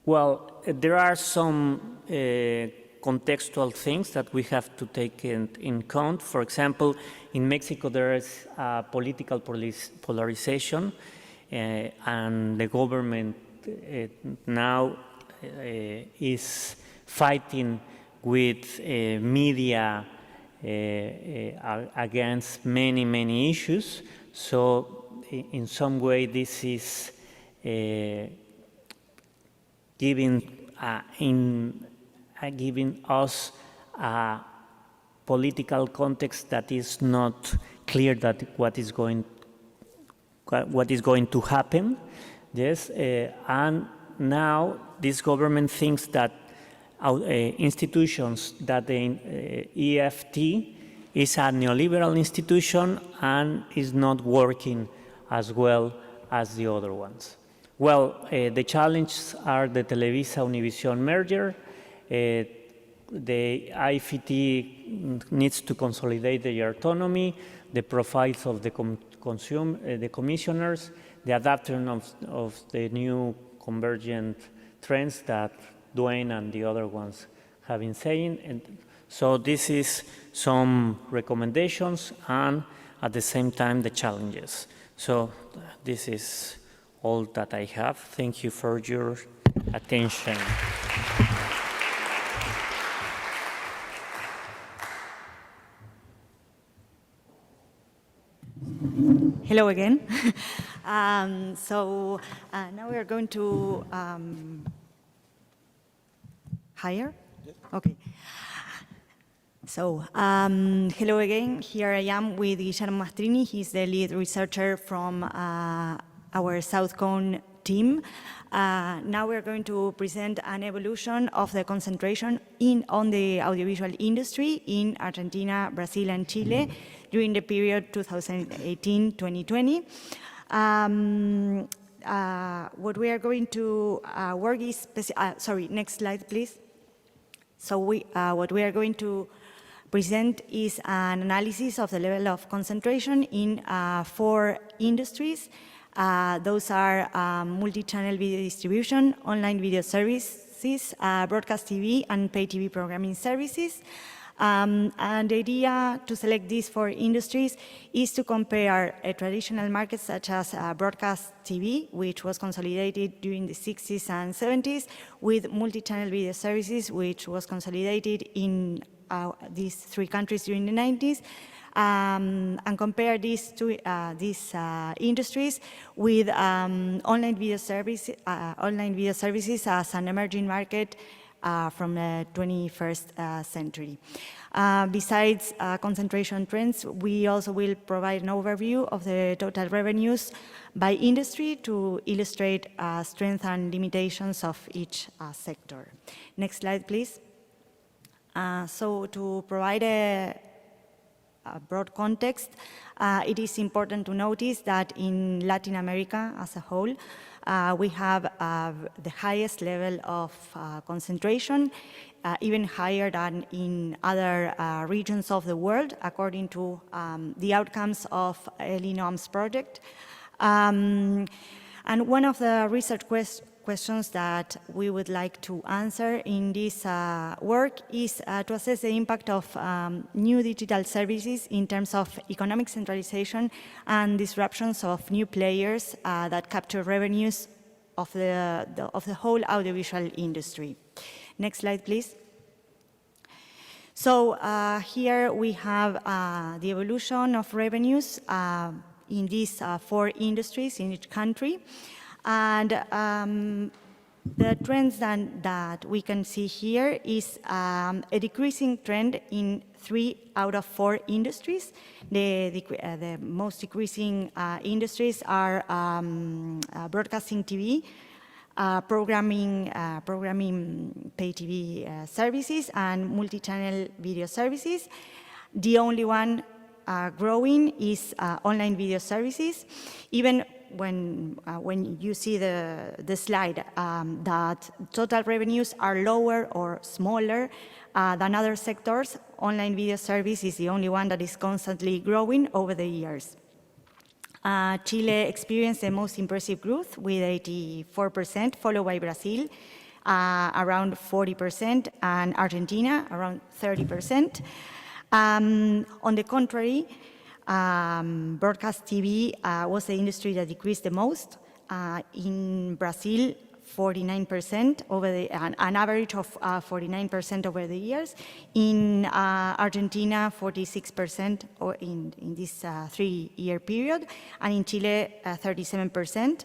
Well, there are some contextual things that we have to take in count. For example, in Mexico there is political polarization, and the government now is fighting with media against many issues. So in some way this is giving us a political context that is not clear that what is going to happen. Yes, and now this government thinks that institutions, that the EFT is a neoliberal institution and is not working as well as the other ones. Well, the challenges are the Televisa-Univision merger. The IFT needs to consolidate the autonomy, the profiles of the commissioners, the adaptation of the new convergent trends that Dwayne and the other ones have been saying. And so this is some recommendations and at the same time the challenges. So this is all that I have. Thank you for your attention. Hello again. Now we are going to hire? Okay. So, hello again. Here I am with Guillermo Mastrini. He's the lead researcher from our South Cone team. Now we're going to present an evolution of the concentration on the audiovisual industry in Argentina, Brazil, and Chile during the period 2018-2020. What we are going to work is, sorry, next slide, please. So what we are going to present is an analysis of the level of concentration in 4 industries. Those are multi-channel video distribution, online video services, broadcast TV, and pay TV programming services. And the idea to select these 4 industries is to compare traditional markets such as broadcast TV, which was consolidated during the 60s and 70s, with multi-channel video services, which was consolidated in these 3 countries during the 90s. And compare these industries with online video services as an emerging market from the 21st century. Besides concentration trends, we also will provide an overview of the total revenues by industry to illustrate strengths and limitations of each sector. Next slide, please. So to provide a broad context, it is important to notice that in Latin America as a whole, we have the highest level of concentration, even higher than in other regions of the world, according to the outcomes of Elinoam's project. And one of the research questions that we would like to answer in this work is to assess the impact of new digital services in terms of economic centralization and disruptions of new players that capture revenues of the whole audiovisual industry. Next slide, please. So here we have the evolution of revenues in these 4 industries in each country. And the trends that we can see here is a decreasing trend in 3 out of 4 industries. The most decreasing industries are broadcasting TV, programming pay TV services, and multi-channel video services. The only one growing is online video services. Even when you see the slide, that total revenues are lower or smaller than other sectors, online video service is the only one that is constantly growing over the years. Chile experienced the most impressive growth with 84%, followed by Brazil, around 40%, and Argentina, around 30%. On the contrary, broadcast TV was the industry that decreased the most. In Brazil, 49% an average of 49% over the years. In Argentina, 46% in this 3-year period, and in Chile, 37%.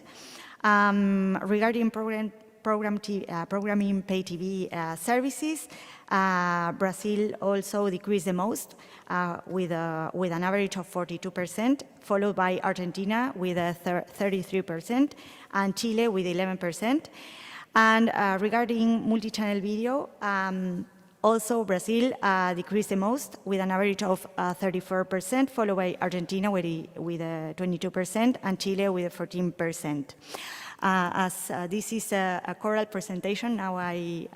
Regarding programming pay TV services, Brazil also decreased the most with an average of 42%, followed by Argentina with 33%, and Chile with 11%. And regarding multi-channel video, also Brazil decreased the most with an average of 34%, followed by Argentina with 22%, and Chile with 14%. As this is a choral presentation, now I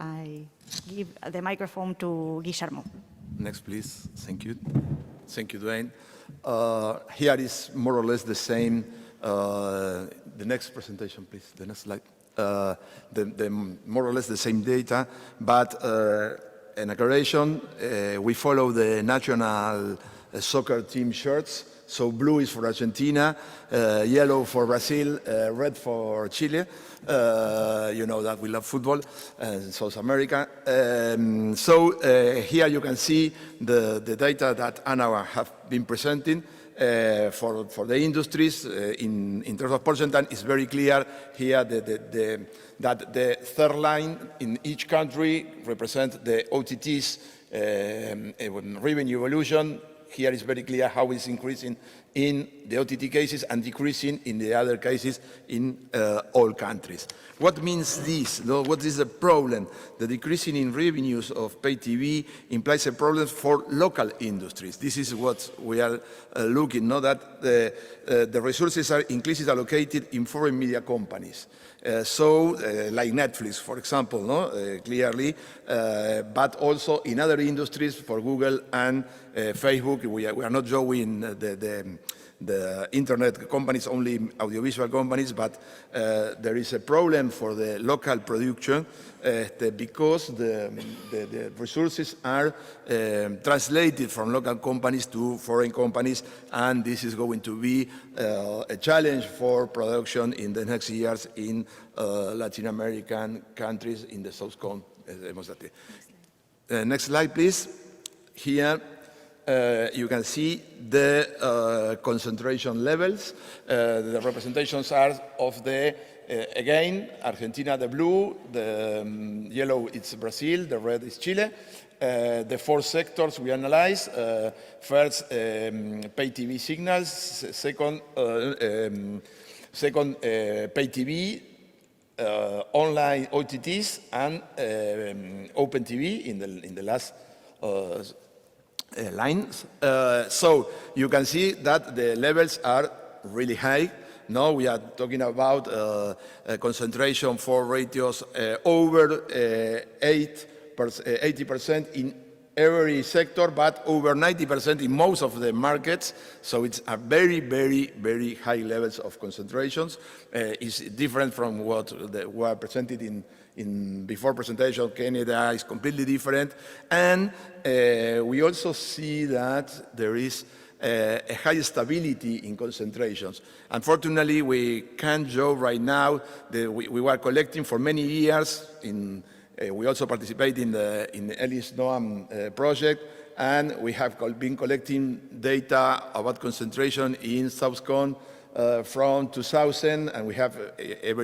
give the microphone to Guillermo. Next, please. Thank you. Thank you, Dwayne. Here is more or less the same. The next presentation, please. The next slide. More or less the same data, but an acceleration. We follow the national soccer team shirts. So blue is for Argentina, yellow for Brazil, red for Chile. You know that we love football in South America. Here you can see the data that Anna have been presenting for the industries in terms of percentage. It's very clear here that the third line in each country represents the OTTs revenue evolution. Here is very clear how it's increasing in the OTT cases and decreasing in the other cases in all countries. What means this? What is the problem? The decreasing in revenues of pay TV implies a problem for local industries. This is what we are looking, that the resources are increasingly allocated in foreign media companies. Like Netflix, for example, clearly, but also in other industries for Google and Facebook. We are not showing the internet companies, only audiovisual companies, but there is a problem for the local production because the resources are translated from local companies to foreign companies, and this is going to be a challenge for production in the next years in Latin American countries in the South Cone. Next slide, please. Here you can see the concentration levels. The representations are of the again, Argentina, the blue, the yellow it's Brazil, the red is Chile. The 4 sectors we analyze, first pay TV signals, second pay TV, online OTTs, and open TV in the last lines. So you can see that the levels are really high. Now we are talking about a concentration for ratios over 80% in every sector, but over 90% in most of the markets. So it's a very, very, very high levels of concentrations. It's different from what were presented in before presentation. Canada is completely different. And we also see that there is a high stability in concentrations. Unfortunately, we can't show right now that we were collecting for many years. We also participate in the Ellis Noam project, and we have been collecting data about concentration in SouthCon from 2000, and we have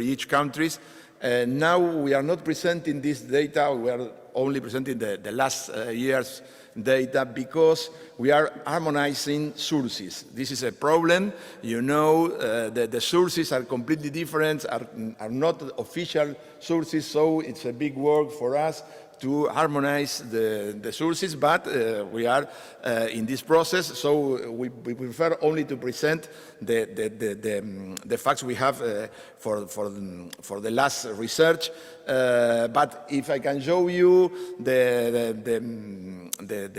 each countries. Now we are not presenting this data, we are only presenting the last year's data because we are harmonizing sources. This is a problem. You know the sources are completely different, are not official sources, so it's a big work for us to harmonize the sources, but we are in this process, so we prefer only to present the facts we have for the last research. But if I can show you the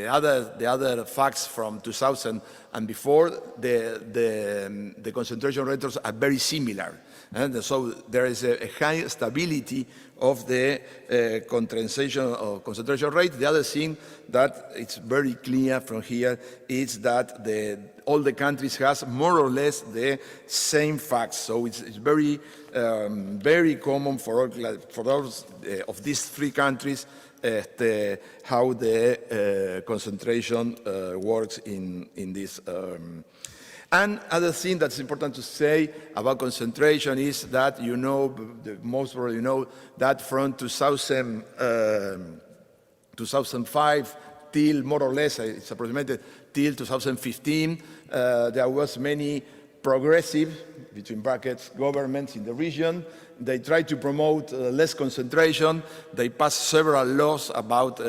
other facts from 2000 and before, the concentration rates are very similar. And so there is a high stability of the concentration rate. The other thing that it's very clear from here is that all the countries has more or less the same facts. So it's very very common for all of these 3 countries how the concentration works in this. And other thing that's important to say about concentration is that most probably you know that from 2005 till more or less, it's approximated till 2015, there was many progressive, between brackets, governments in the region. They tried to promote less concentration. They passed several laws about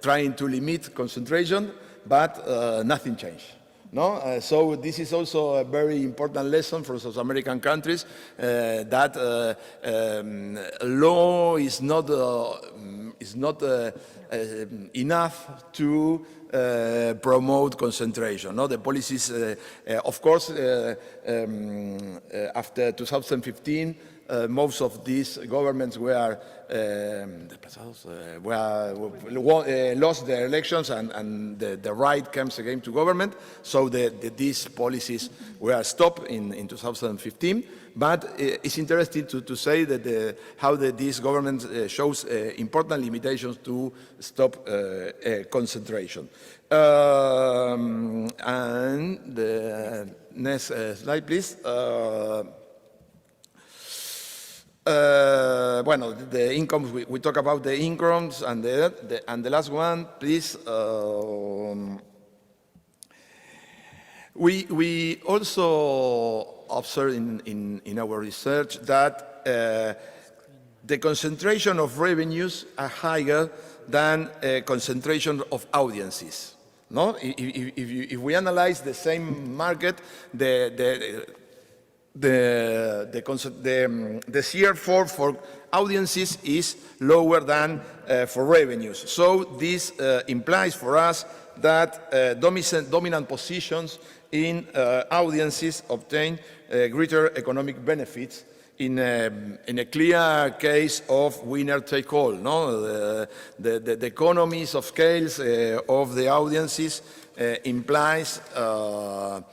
trying to limit concentration, but nothing changed. No? So this is also a very important lesson for South American countries, that law is not enough to promote concentration. No? The policies, of course, after 2015, most of these governments lost their elections, and the right comes again to government. So these policies were stopped in 2015. But it's interesting to say that how this government shows important limitations to stop concentration. And the next slide, please. The incomes, we talk about the incomes, and the last one, please. We also observe in our research that the concentration of revenues are higher than concentration of audiences. No, if we analyze the same market, the share for audiences is lower than for revenues. So this implies for us that dominant positions in audiences obtain greater economic benefits in a clear case of winner take all. No? The economies of scales of the audiences implies a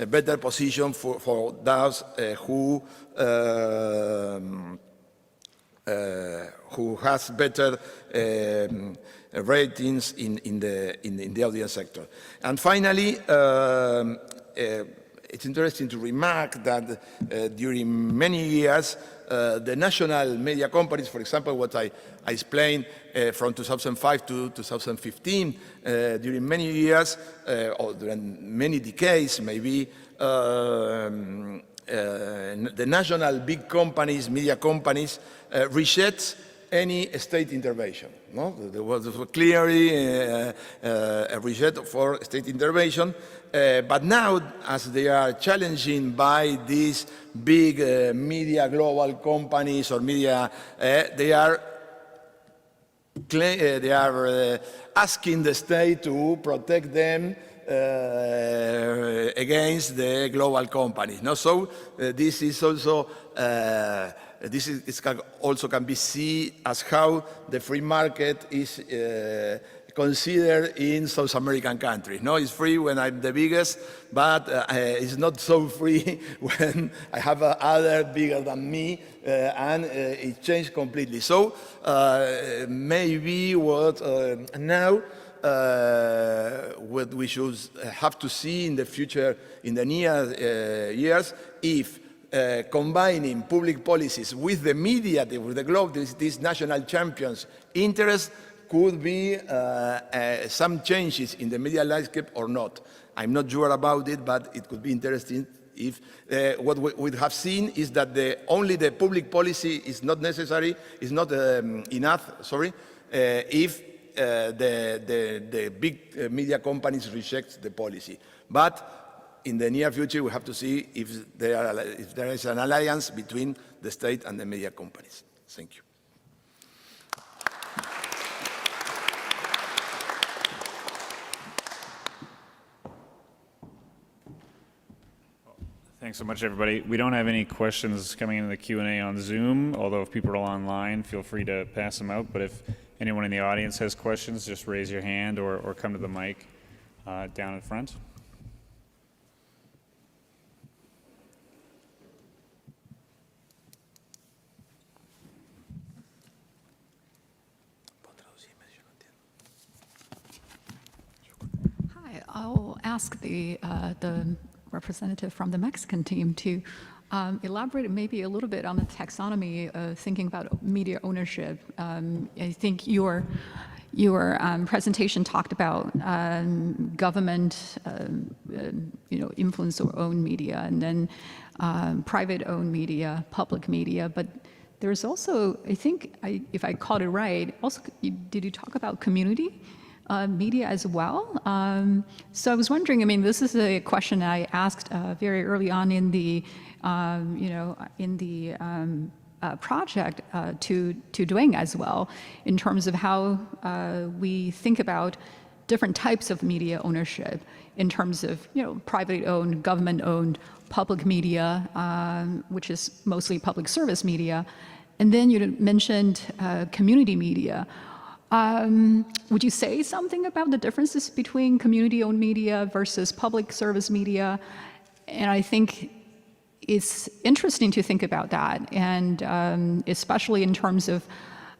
better position for those who has better ratings in the audience sector. And finally, it's interesting to remark that during many years, the national media companies, for example, what I explained from 2005 to 2015, during many years, or during many decades maybe, the national big companies, media companies, reject any state intervention. No? There was clearly a reject for state intervention, but now, as they are challenging by these big media global companies or media, they are asking the state to protect them against the global companies. No? So this is also also can be seen as how the free market is considered in South American countries. No, it's free when I'm the biggest, but it's not so free when I have other bigger than me, and it changed completely. So maybe what now what we should have to see in the future, in the near years, if combining public policies with the media, with the globe, these national champions' interest could be some changes in the media landscape or not. I'm not sure about it, but it could be interesting if what we have seen is that only the public policy is not necessary, is not enough, sorry, if the big media companies reject the policy. But in the near future, we have to see if there is an alliance between the state and the media companies. Thank you. Thanks so much, everybody. We don't have any questions coming into the Q&A on Zoom, although if people are online, feel free to pass them out. But if anyone in the audience has questions, just raise your hand or come to the mic down in front. Hi, I'll ask the representative from the Mexican team to elaborate maybe a little bit on the taxonomy, thinking about media ownership. I think your presentation talked about government, influence or owned media, and then private-owned media, public media. But there's also, I think, if I caught it right, also did you talk about community media as well? So I was wondering. I mean, this is a question I asked very early on in the project to Dwayne as well, in terms of how we think about different types of media ownership in terms of privately owned, government-owned, public media, which is mostly public service media, and then you mentioned community media. Would you say something about the differences between community-owned media versus public service media? And I think it's interesting to think about that, and especially in terms of,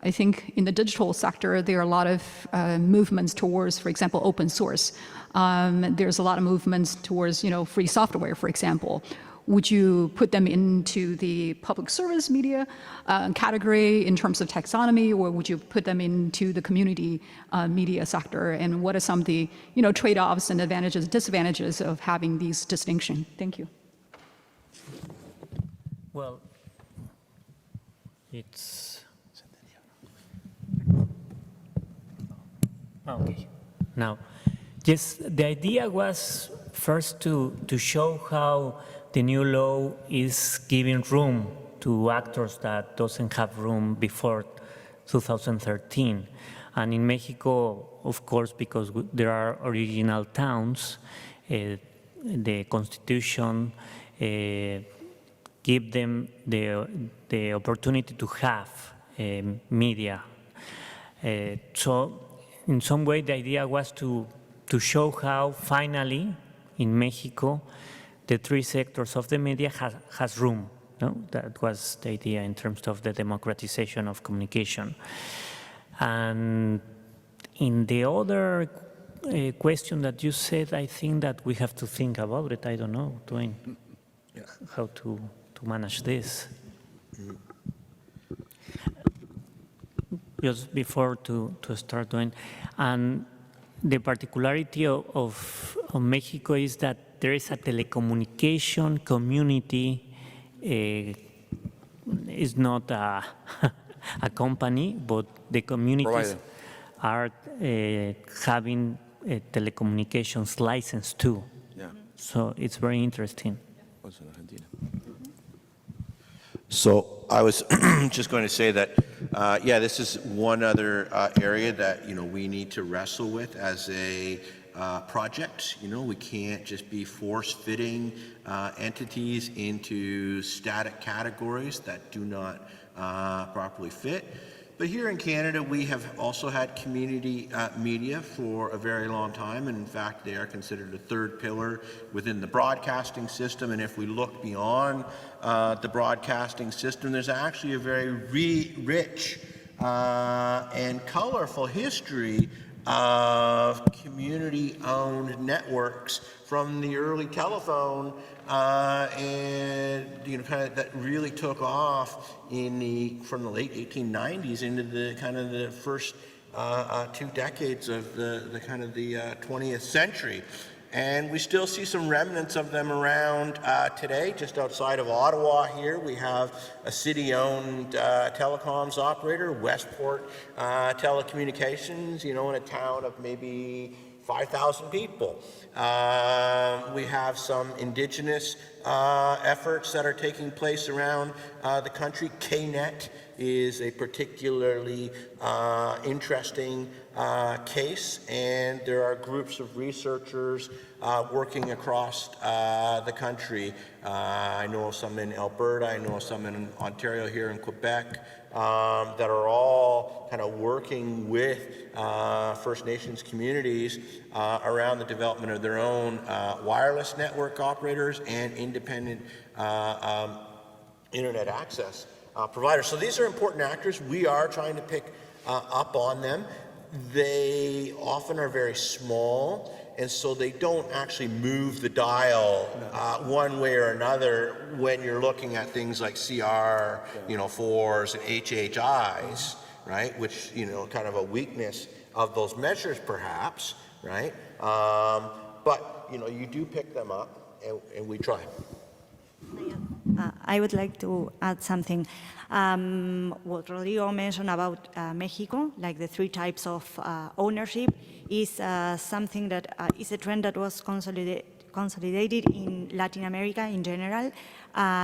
I think in the digital sector, there are a lot of movements towards, for example, open source. There's a lot of movements towards, free software, for example. Would you put them into the public service media category in terms of taxonomy, or would you put them into the community media sector? And what are some of the trade-offs and advantages, disadvantages of having these distinctions? Thank you. Well, it's okay. Now, yes, the idea was first to show how the new law is giving room to actors that doesn't have room before 2013. And in Mexico, of course, because there are original towns, the Constitution give them the opportunity to have media. So in some way, the idea was to show how finally in Mexico, the three sectors of the media has room. No? That was the idea in terms of the democratization of communication. And in the other question that you said, I think that we have to think about it. I don't know, Dwayne, how to manage this. Just before to start doing, and the particularity of Mexico is that there is a telecommunication community. It's not a company, but the communities are having a telecommunications license too. Yeah. So it's very interesting. Also in Argentina. So I was just going to say that, yeah, this is one other area that, we need to wrestle with as a project. We can't just be force-fitting entities into static categories that do not properly fit. But here in Canada, we have also had community media for a very long time, and in fact, they are considered a third pillar within the broadcasting system. And if we look beyond the broadcasting system, there's actually a very rich and colorful history of community-owned networks from the early telephone, and that really took off from the late 1890s into the the first 2 decades of the 20th century. And we still see some remnants of them around today. Just outside of Ottawa here, we have a city-owned telecoms operator, Westport Telecommunications, in a town of maybe 5,000 people. We have some indigenous efforts that are taking place around the country. KNET is a particularly interesting case, and there are groups of researchers working across the country. I know of some in Alberta, I know of some in Ontario, here in Quebec, that are all working with First Nations communities around the development of their own wireless network operators and independent internet access providers. So these are important actors. We are trying to pick up on them. They often are very small, and so they don't actually move the dial one way or another when you're looking at things like CR4s and HHIs, right? Which, kind of a weakness of those measures perhaps, right? But, you do pick them up, and we try. I would like to add something. What Rodrigo mentioned about Mexico, like the 3 types of ownership, is something that is a trend that was consolidated in Latin America in general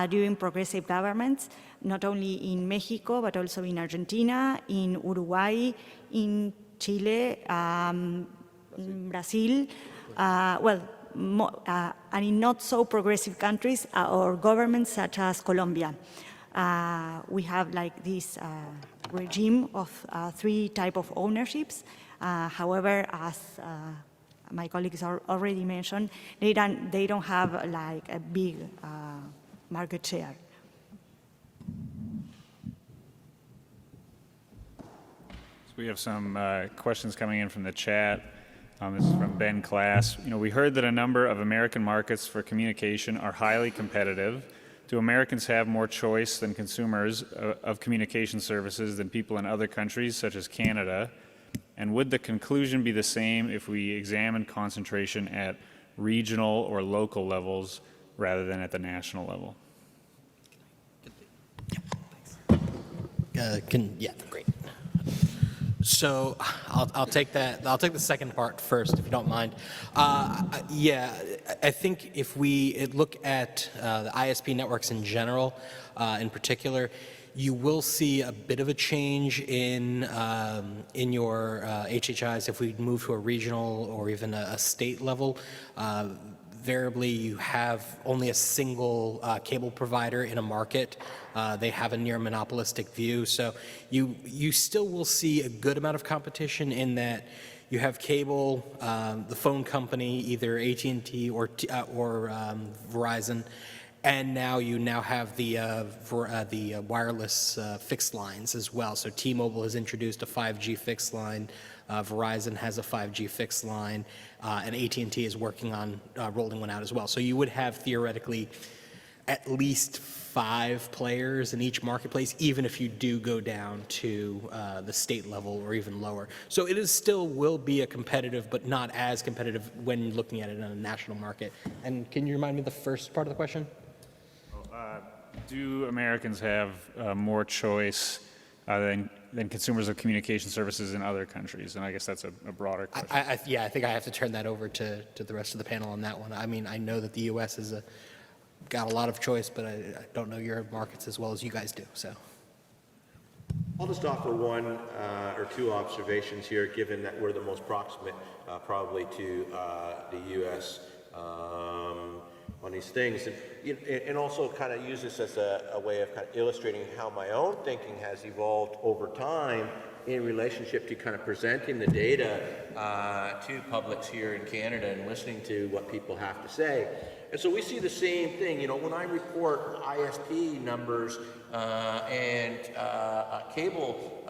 during progressive governments, not only in Mexico, but also in Argentina, in Uruguay, in Chile, Brazil, and in not so progressive countries or governments such as Colombia. We have like this regime of 3 types of ownerships. However, as my colleagues already mentioned, they don't have like a big market share. So we have some questions coming in from the chat. This is from Ben Class. We heard that a number of American markets for communication are highly competitive. Do Americans have more choice than consumers of communication services than people in other countries, such as Canada? And would the conclusion be the same if we examine concentration at regional or local levels rather than at the national level? Yeah, great. So I'll take that. I'll take the second part first, if you don't mind. Yeah, I think if we look at the ISP networks in general, in particular, you will see a bit of a change in your HHIs if we move to a regional or even a state level. Invariably, you have only a single cable provider in a market. They have a near monopolistic view, so you still will see a good amount of competition in that you have cable, the phone company, either AT&T or Verizon, and now you have the wireless fixed lines as well. So T-Mobile has introduced a 5G fixed line Verizon has a 5G fixed line, and AT&T is working on rolling one out as well. So you would have theoretically at least 5 players in each marketplace, even if you do go down to the state level or even lower. So it is still will be a competitive, but not as competitive when you're looking at it in a national market. And can you remind me the first part of the question? Do Americans have more choice than consumers of communication services in other countries? And I guess that's a broader question. Yeah, I think I have to turn that over to the rest of the panel on that one. I mean, I know that the U.S. has got a lot of choice, but I don't know your markets as well as you guys do. So, I'll just offer one or two observations here, given that we're the most proximate probably to the U.S. On these things, and also kind of use this as a way of kind of illustrating how my own thinking has evolved over time in relationship to kind of presenting the data to publics here in Canada and listening to what people have to say. And so we see the same thing. When I report ISP numbers and cable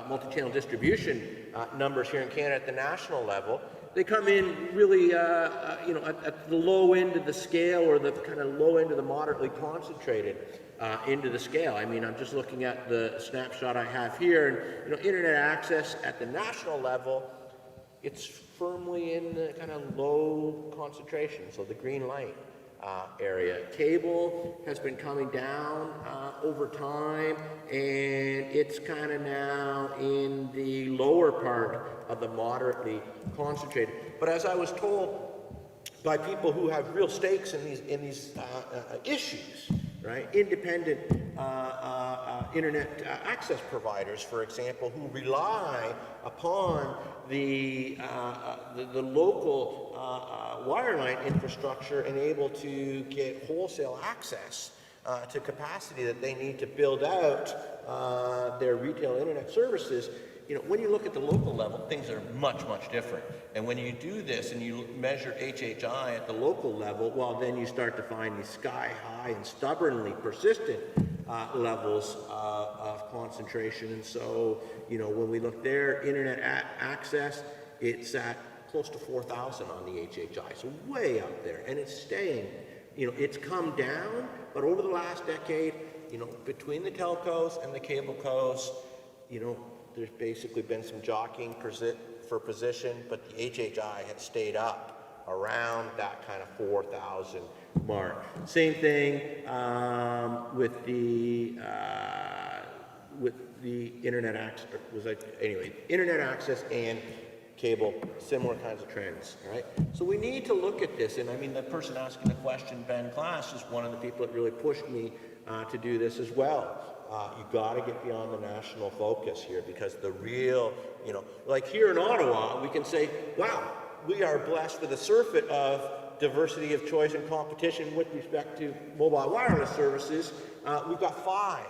multi-channel distribution numbers here in Canada at the national level, they come in really, at the low end of the scale, or the kind of low end of the moderately concentrated into the scale. I mean, I'm just looking at the snapshot I have here, and internet access at the national level, it's firmly in the kind of low concentration, so the green light area. Cable has been coming down over time, and it's kind of now in the lower part of the moderately concentrated. But as I was told by people who have real stakes in these issues, right? Independent internet access providers, for example, who rely upon the local wireline infrastructure and able to get wholesale access to capacity that they need to build out their retail internet services. When you look at the local level, things are much, much different. And when you do this and you measure HHI at the local level, well, then you start to find these sky-high and stubbornly persistent levels of concentration. And so, when we look there, internet access, it's at close to 4,000 on the HHI, so way up there. And it's staying, it's come down, but over the last decade, between the telcos and the cable cos, there's basically been some jockeying for position, but the HHI had stayed up around that kind of 4,000 mark. Same thing with the internet access. Internet access and cable, similar kinds of trends, right? So we need to look at this, and I mean, the person asking the question, Ben Class, is one of the people that really pushed me to do this as well. You got to get beyond the national focus here, because the real, like here in Ottawa, we can say, wow, we are blessed with a surfeit of diversity of choice and competition with respect to mobile wireless services. We've got 5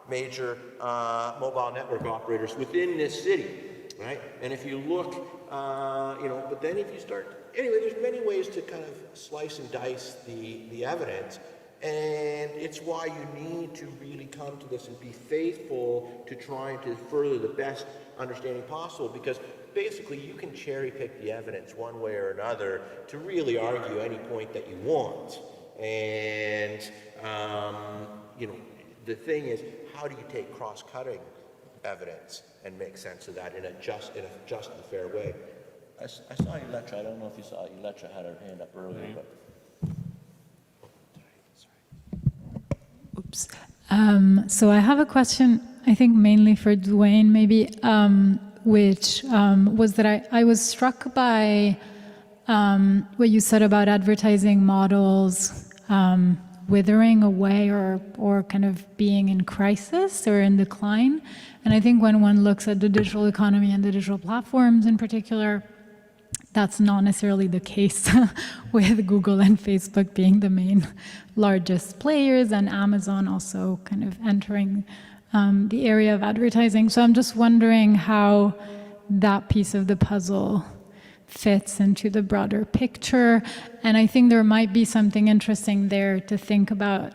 major mobile network operators within this city, right? And if you look, but then if you start, anyway, there's many ways to kind of slice and dice the evidence. And it's why you need to really come to this and be faithful to trying to further the best understanding possible, because basically you can cherry pick the evidence one way or another to really argue any point that you want. And, the thing is, how do you take cross-cutting evidence and make sense of that in a just and fair way? I saw Electra. I don't know if you saw Electra had her hand up earlier, but. Oops. So I have a question, I think mainly for Dwayne, maybe, which was that I was struck by what you said about advertising models withering away or kind of being in crisis or in decline. And I think when one looks at the digital economy and the digital platforms in particular, that's not necessarily the case with Google and Facebook being the main largest players, and Amazon also kind of entering the area of advertising. So I'm just wondering how that piece of the puzzle fits into the broader picture. And I think there might be something interesting there to think about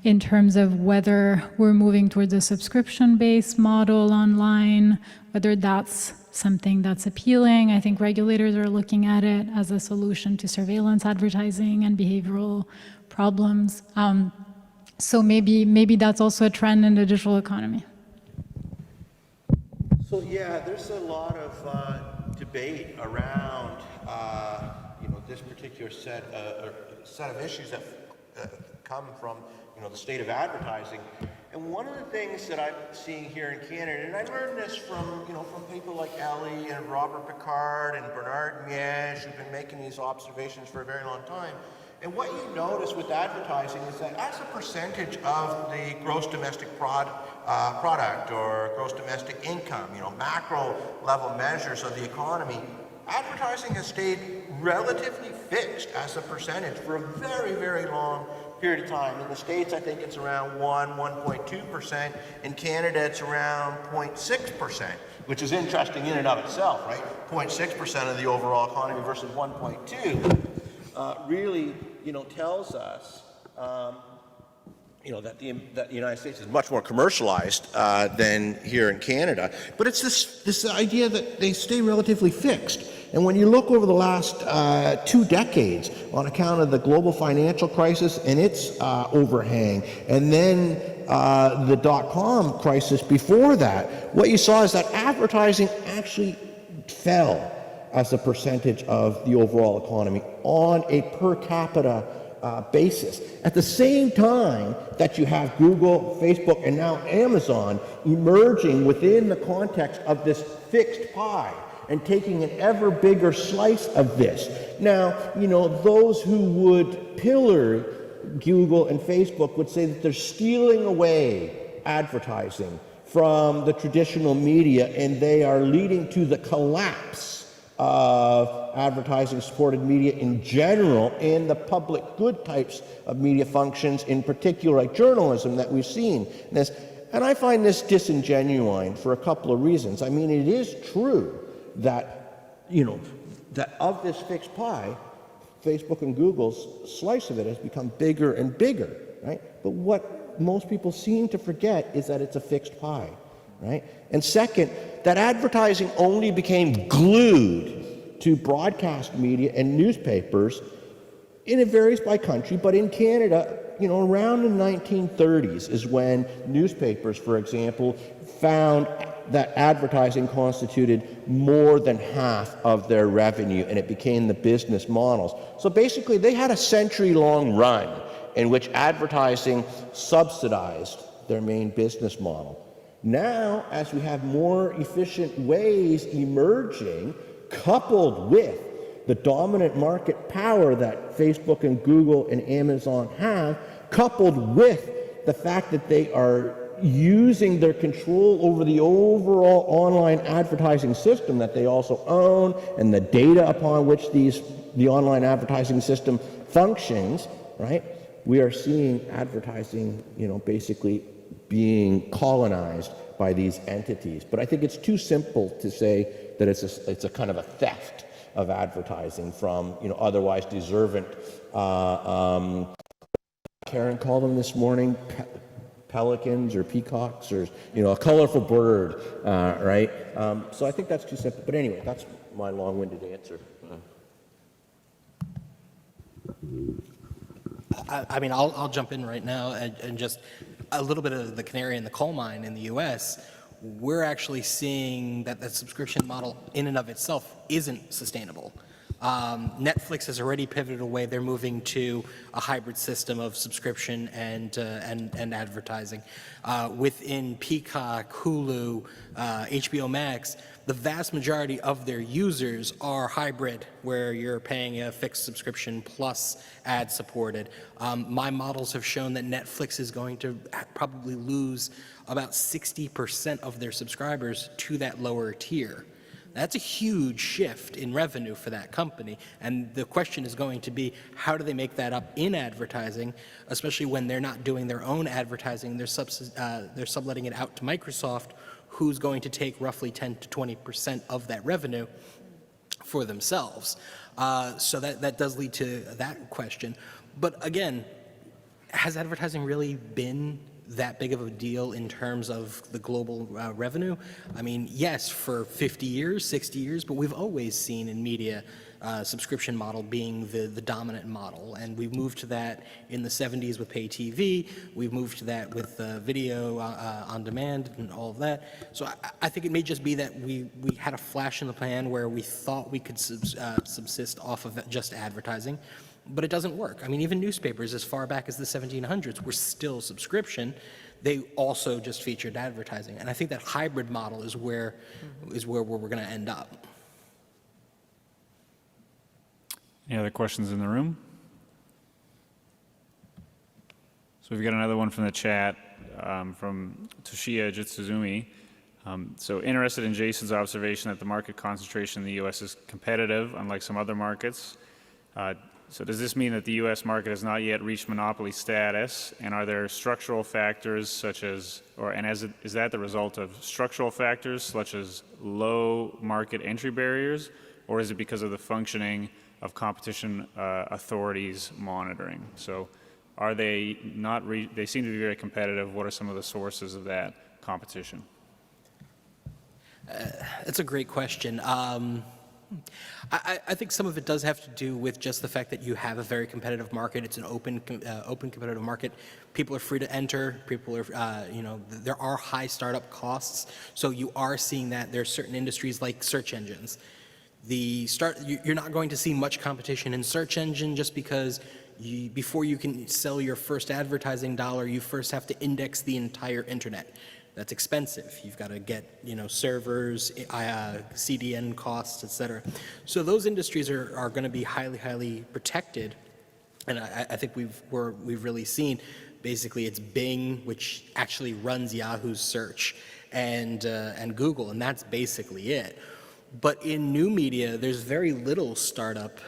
in terms of whether we're moving towards a subscription-based model online, whether that's something that's appealing. I think regulators are looking at it as a solution to surveillance advertising and behavioral problems. So maybe that's also a trend in the digital economy. So yeah, there's a lot of debate around this particular set of issues that come from the state of advertising. And one of the things that I'm seeing here in Canada, and I learned this from people like Ellie and Robert Picard and Bernard Miege, who've been making these observations for a very long time. And what you notice with advertising is that as a percentage of the gross domestic product or gross domestic income, macro level measures of the economy, advertising has stayed relatively fixed as a percentage for a very, very long period of time. In the States, I think it's around 1.2%. In Canada, it's around 0.6%, which is interesting in and of itself, right? 0.6% of the overall economy versus 1.2 really, tells us, that the United States is much more commercialized than here in Canada. But it's this idea that they stay relatively fixed. And when you look over the last 2 decades, on account of the global financial crisis and its overhang, and then the dot-com crisis before that, what you saw is that advertising actually fell as a percentage of the overall economy on a per capita basis. At the same time that you have Google, Facebook, and now Amazon emerging within the context of this fixed pie and taking an ever bigger slice of this. Now, those who would pillar Google and Facebook would say that they're stealing away advertising from the traditional media, and they are leading to the collapse of advertising-supported media in general and the public good types of media functions, in particular like journalism that we've seen. And I find this disingenuine for a couple of reasons. I mean, it is true that, that of this fixed pie, Facebook and Google's slice of it has become bigger and bigger, right? But what most people seem to forget is that it's a fixed pie, right? And second, that advertising only became glued to broadcast media and newspapers, and it varies by country, but in Canada, around the 1930s is when newspapers, for example, found that advertising constituted more than half of their revenue, and it became the business models. So basically, they had a century-long run in which advertising subsidized their main business model. Now, as we have more efficient ways emerging, coupled with the dominant market power that Facebook and Google and Amazon have, coupled with the fact that they are using their control over the overall online advertising system that they also own, and the data upon which the online advertising system functions, right? We are seeing advertising, basically being colonized by these entities. But I think it's too simple to say that it's a kind of a theft of advertising from, otherwise deserving. Karen called them this morning pelicans or peacocks, or a colorful bird, right? So I think that's too simple. But anyway, that's my long-winded answer. I mean, I'll jump in right now and just a little bit of the canary in the coal mine in the U.S. We're actually seeing that the subscription model in and of itself isn't sustainable. Netflix has already pivoted away. They're moving to a hybrid system of subscription and advertising. Within Peacock, Hulu, HBO Max, the vast majority of their users are hybrid, where you're paying a fixed subscription plus ad-supported. My models have shown that Netflix is going to probably lose about 60% of their subscribers to that lower tier. That's a huge shift in revenue for that company, and the question is going to be, how do they make that up in advertising, especially when they're not doing their own advertising, they're subletting it out to Microsoft, who's going to take roughly 10 to 20% of that revenue. for themselves. So that does lead to that question. But again, has advertising really been that big of a deal in terms of the global revenue? I mean, yes, for 50 years, 60 years, but we've always seen in media subscription model being the dominant model. And we've moved to that in the 70s with pay TV. We've moved to that with video on demand and all of that. So I think it may just be that we had a flash in the pan where we thought we could subsist off of just advertising. But it doesn't work. I mean, even newspapers as far back as the 1700s were still subscription. They also just featured advertising. And I think that hybrid model is where we're going to end up. Any other questions in the room? So we've got another one from the chat from Toshiya Jitsuzumi. So interested in Jason's observation that the market concentration in the U.S. is competitive, unlike some other markets. So does this mean that the U.S. market has not yet reached monopoly status? And are there structural factors such as, is that the result of structural factors such as low market entry barriers? Or is it because of the functioning of competition authorities monitoring? So are they not, they seem to be very competitive. What are some of the sources of that competition? That's a great question. I think some of it does have to do with just the fact that you have a very competitive market. It's an open competitive market. People are free to enter. People are, there are high startup costs. So you are seeing that. There are certain industries like search engines. You're not going to see much competition in search engine just because before you can sell your first advertising dollar, you first have to index the entire internet. That's expensive. You've got to get, servers, CDN costs, et cetera. So those industries are going to be highly, highly protected. And I think we've really seen, basically, it's Bing, which actually runs Yahoo's search, and Google, and that's basically it. But in new media, there's very little startup,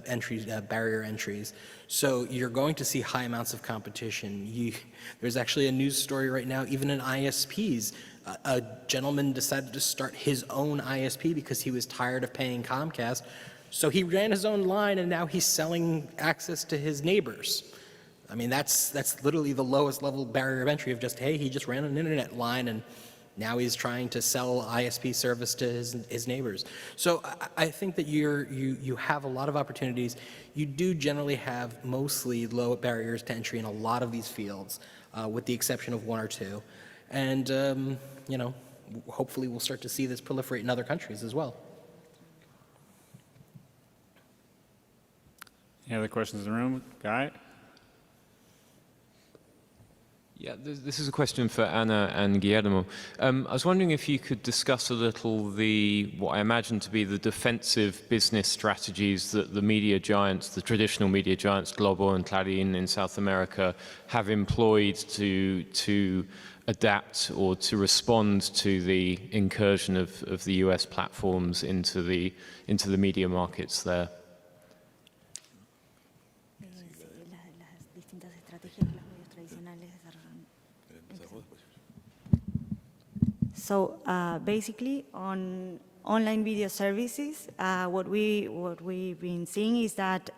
entries, barrier entries. So you're going to see high amounts of competition. There's actually a news story right now, even in ISPs. A gentleman decided to start his own ISP because he was tired of paying Comcast. So he ran his own line, and now he's selling access to his neighbors. I mean, that's literally the lowest level barrier of entry of just, hey, he just ran an internet line, and now he's trying to sell ISP service to his neighbors. So I think that you have a lot of opportunities. You do generally have mostly low barriers to entry in a lot of these fields, with the exception of one or two. And, hopefully we'll start to see this proliferate in other countries as well. Any other questions in the room? Guy? Yeah, this is a question for Anna and Guillermo. I was wondering if you could discuss a little what I imagine to be the defensive business strategies that the media giants, the traditional media giants, Globo and Clarín in South America, have employed to adapt or to respond to the incursion of the US platforms into the media markets there. So basically, on online video services, what we've been seeing is that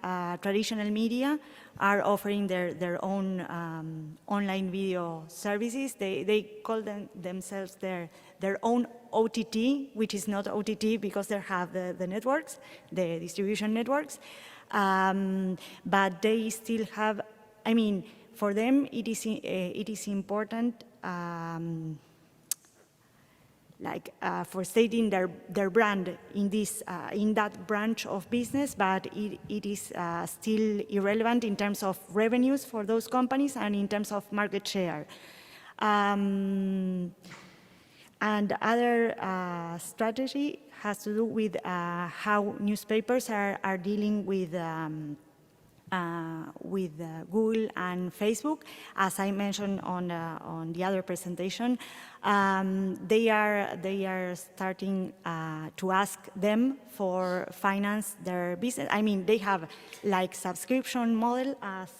traditional media are offering their own online video services. They call themselves their own OTT, which is not OTT because they have the networks, the distribution networks, but they still have. I mean, for them, it is important. For stating their brand in that branch of business, but it is still irrelevant in terms of revenues for those companies and in terms of market share. And other strategy has to do with how newspapers are dealing with Google and Facebook. As I mentioned on the other presentation, they are starting to ask them for finance their business. I mean, they have like subscription model, as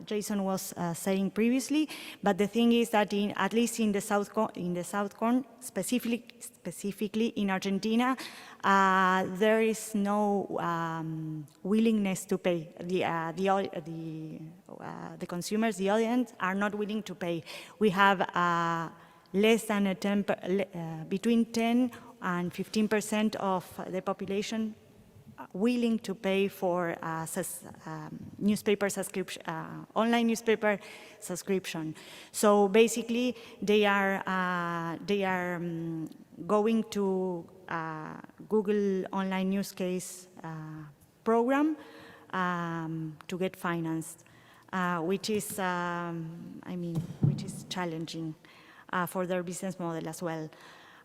Jason was saying previously. But the thing is that at least in the South Cone, specifically in Argentina, there is no willingness to pay. The consumers, the audience, are not willing to pay. We have less than between 10 and 15% of the population willing to pay for newspaper subscription, online newspaper subscription. So basically, they are going to Google online news case program to get financed, which is, which is challenging for their business model as well.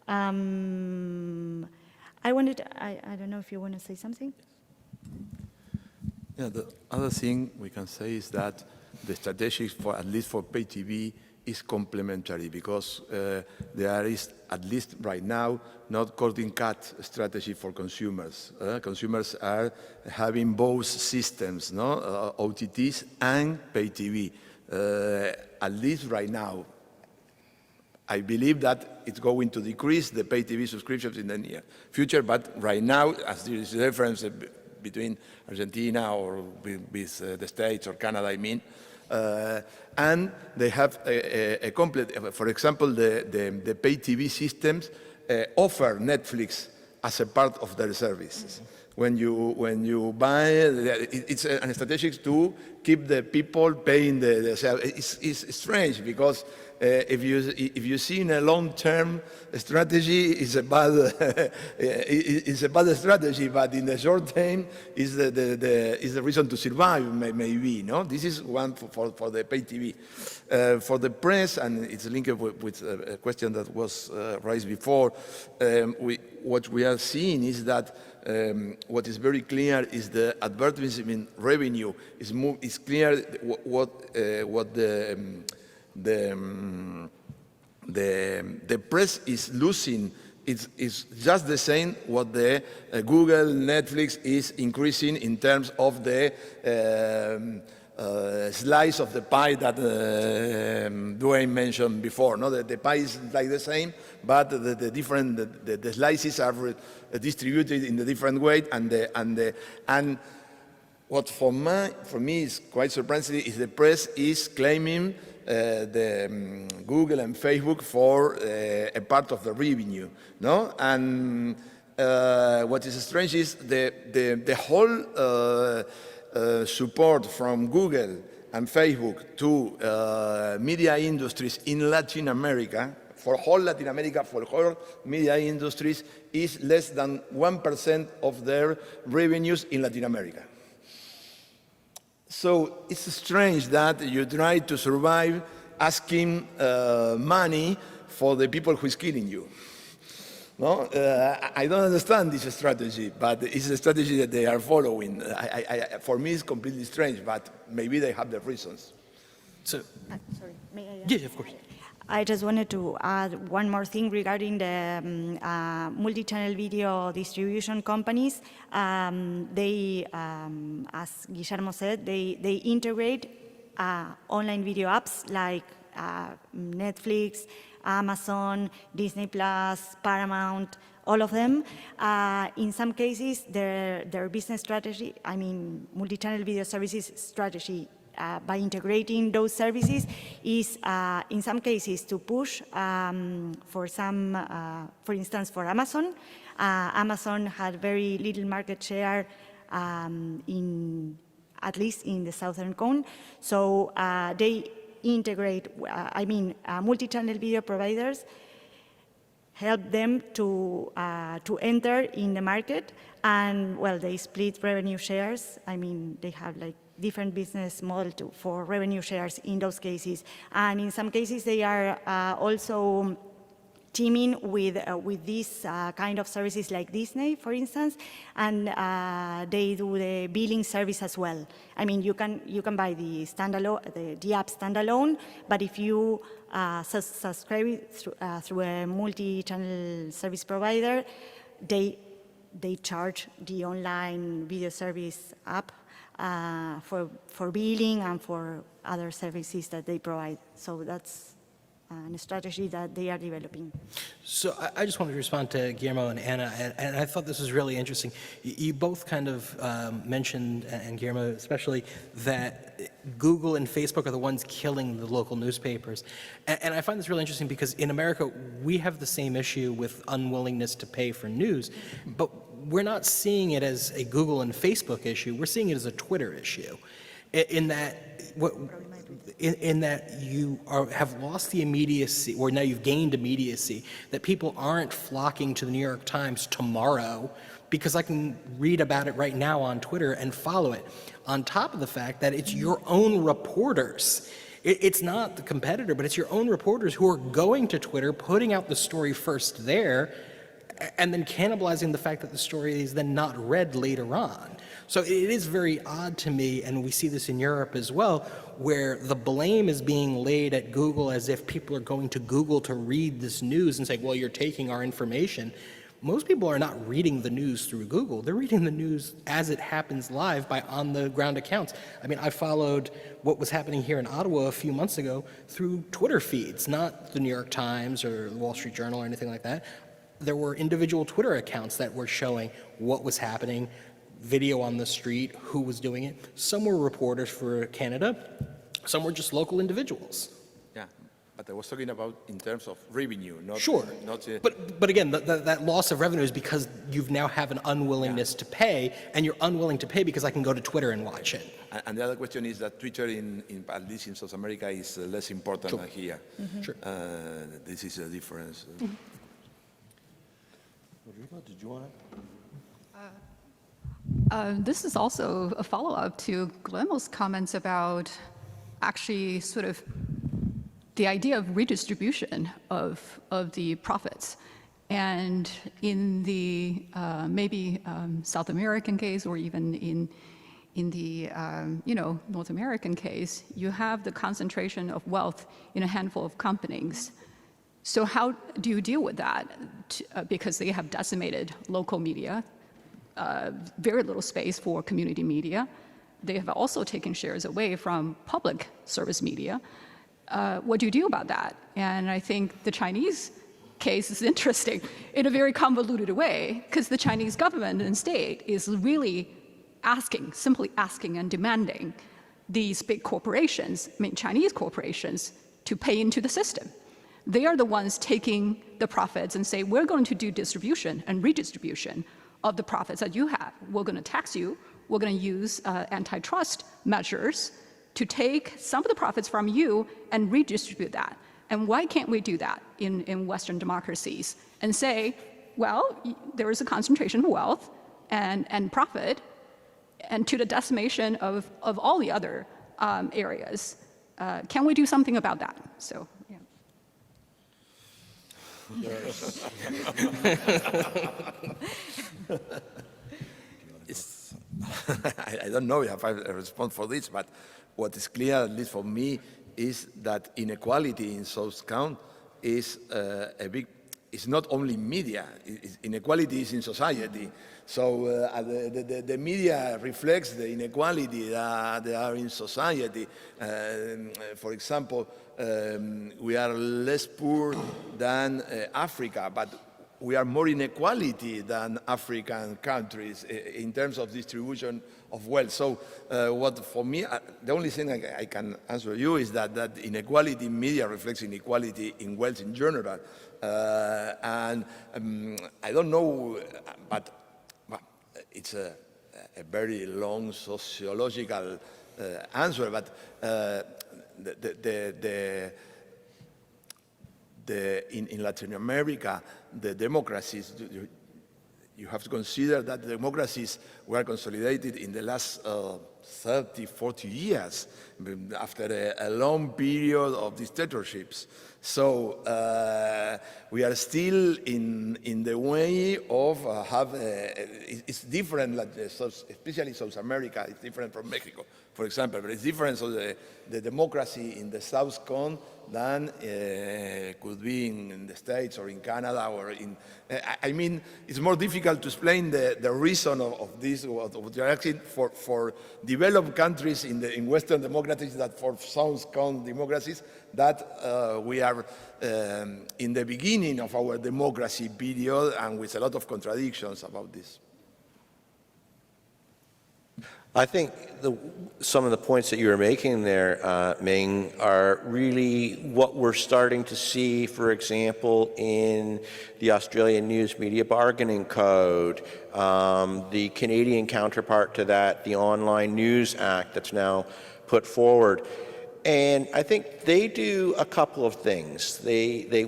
I don't know if you want to say something? Yeah, the other thing we can say is that the strategy, for at least for pay TV, is complementary, because there is, at least right now, not cutting-cut strategy for consumers. Consumers are having both systems, no? OTTs and pay TV. At least right now, I believe that it's going to decrease the pay TV subscriptions in the near future, but right now, as there is a difference between Argentina or with the States or Canada, I mean, and they have a complete, for example, the pay TV systems offer Netflix as a part of their services. When you buy, it's a strategy to keep the people paying the it's strange, because if you see in a long-term strategy, it's a bad it's a bad strategy, but in the short term, is the reason to survive, maybe. No, this is one for the pay TV. For the press, and it's linked with a question that was raised before. What we are seeing is that what is very clear is the advertising revenue is clear. What the press is losing is just the same what the Google, Netflix is increasing in terms of the slice of the pie that Dwayne mentioned before. No, the pie is like the same, but the slices are distributed in a different way, and what for me is quite surprising is the press is claiming the Google and Facebook for a part of the revenue, no? And what is strange is the whole support from Google and Facebook to media industries in Latin America, for whole Latin America, for whole media industries, is less than 1% of their revenues in Latin America. So it's strange that you try to survive asking money for the people who is killing you. No, I don't understand this strategy, but it's a strategy that they are following. For me, it's completely strange, but maybe they have their reasons. So, Sorry, may I? yeah, of course. I just wanted to add one more thing regarding the multi-channel video distribution companies. They, as Guillermo said, they integrate online video apps like Netflix, Amazon, Disney+, Paramount, all of them. In some cases, their business strategy, I mean, multi-channel video services strategy, by integrating those services is, in some cases, to push for instance, for Amazon. Amazon had very little market share at least in the Southern Cone. So they integrate, multi-channel video providers help them to enter in the market, and well, they split revenue shares. I mean, they have like different business model for revenue shares in those cases, and in some cases they are also teaming with these kind of services like Disney, for instance, and they do the billing service as well. I mean, you can buy the standalone, the app standalone, but if you subscribe through a multi-channel service provider, they charge the online video service app for billing and for other services that they provide. So that's and strategy that they are developing. So I just wanted to respond to Guillermo and Anna, and I thought this was really interesting. You both kind of mentioned, and Guillermo especially, that Google and Facebook are the ones killing the local newspapers. And I find this really interesting because in America, we have the same issue with unwillingness to pay for news, but we're not seeing it as a Google and Facebook issue, we're seeing it as a Twitter issue. In that you have lost the immediacy, or now you've gained immediacy, that people aren't flocking to the New York Times tomorrow because I can read about it right now on Twitter and follow it. On top of the fact that it's your own reporters. It's not the competitor, but it's your own reporters who are going to Twitter, putting out the story first there, and then cannibalizing the fact that the story is then not read later on. So it is very odd to me, and we see this in Europe as well, where the blame is being laid at Google as if people are going to Google to read this news and say, well, you're taking our information. Most people are not reading the news through Google. They're reading the news as it happens live by on-the-ground accounts. I mean, I followed what was happening here in Ottawa a few months ago through Twitter feeds, not the New York Times or the Wall Street Journal or anything like that. There were individual Twitter accounts that were showing what was happening, video on the street, who was doing it. Some were reporters for Canada, some were just local individuals. Yeah, but I was talking about in terms of revenue, not... Sure, not, but again, that loss of revenue is because you now have an unwillingness to pay, and you're unwilling to pay because I can go to Twitter and watch it. And the other question is that Twitter, at least in South America, is less important than here. Sure. This is a difference. Rodrigo, did you want to? This is also a follow-up to Guillermo's comments about actually sort of the idea of redistribution of the profits. And in the maybe South American case, or even in the North American case, you have the concentration of wealth in a handful of companies. So how do you deal with that? Because they have decimated local media, very little space for community media. They have also taken shares away from public service media. What do you do about that? And I think the Chinese case is interesting in a very convoluted way, because the Chinese government and state is really simply asking and demanding these big corporations, Chinese corporations, to pay into the system. They are the ones taking the profits and say, we're going to do distribution and redistribution of the profits that you have. We're going to tax you. We're going to use antitrust measures to take some of the profits from you and redistribute that. And why can't we do that in Western democracies and say, well, there is a concentration of wealth and profit, and to the decimation of all the other areas? Can we do something about that? So, yeah. I don't know if I have a response for this, but what is clear, at least for me, is that inequality in South Count is it's not only media, inequality is in society. So the media reflects the inequality that they are in society. For example, we are less poor than Africa, but we are more inequality than African countries in terms of distribution of wealth. So what for me, the only thing I can answer you is that inequality in media reflects inequality in wealth in general. And I don't know, but it's a very long sociological answer, but in Latin America, the democracies, you have to consider that the democracies were consolidated in the last 30, 40 years, after a long period of dictatorships. So we are still in the way of it's different, especially South America, it's different from Mexico. for example. But it's different of the democracy in the South Cone than could be in the States or in Canada or in, I mean, it's more difficult to explain the reason of this, what you're asking for developed countries in Western democracies that for South Cone democracies that we are in the beginning of our democracy period and with a lot of contradictions about this. I think some of the points that you were making there, Ming, are really what we're starting to see, for example, in the Australian News Media Bargaining Code, the Canadian counterpart to that, the Online News Act that's now put forward. And I think they do a couple of things. They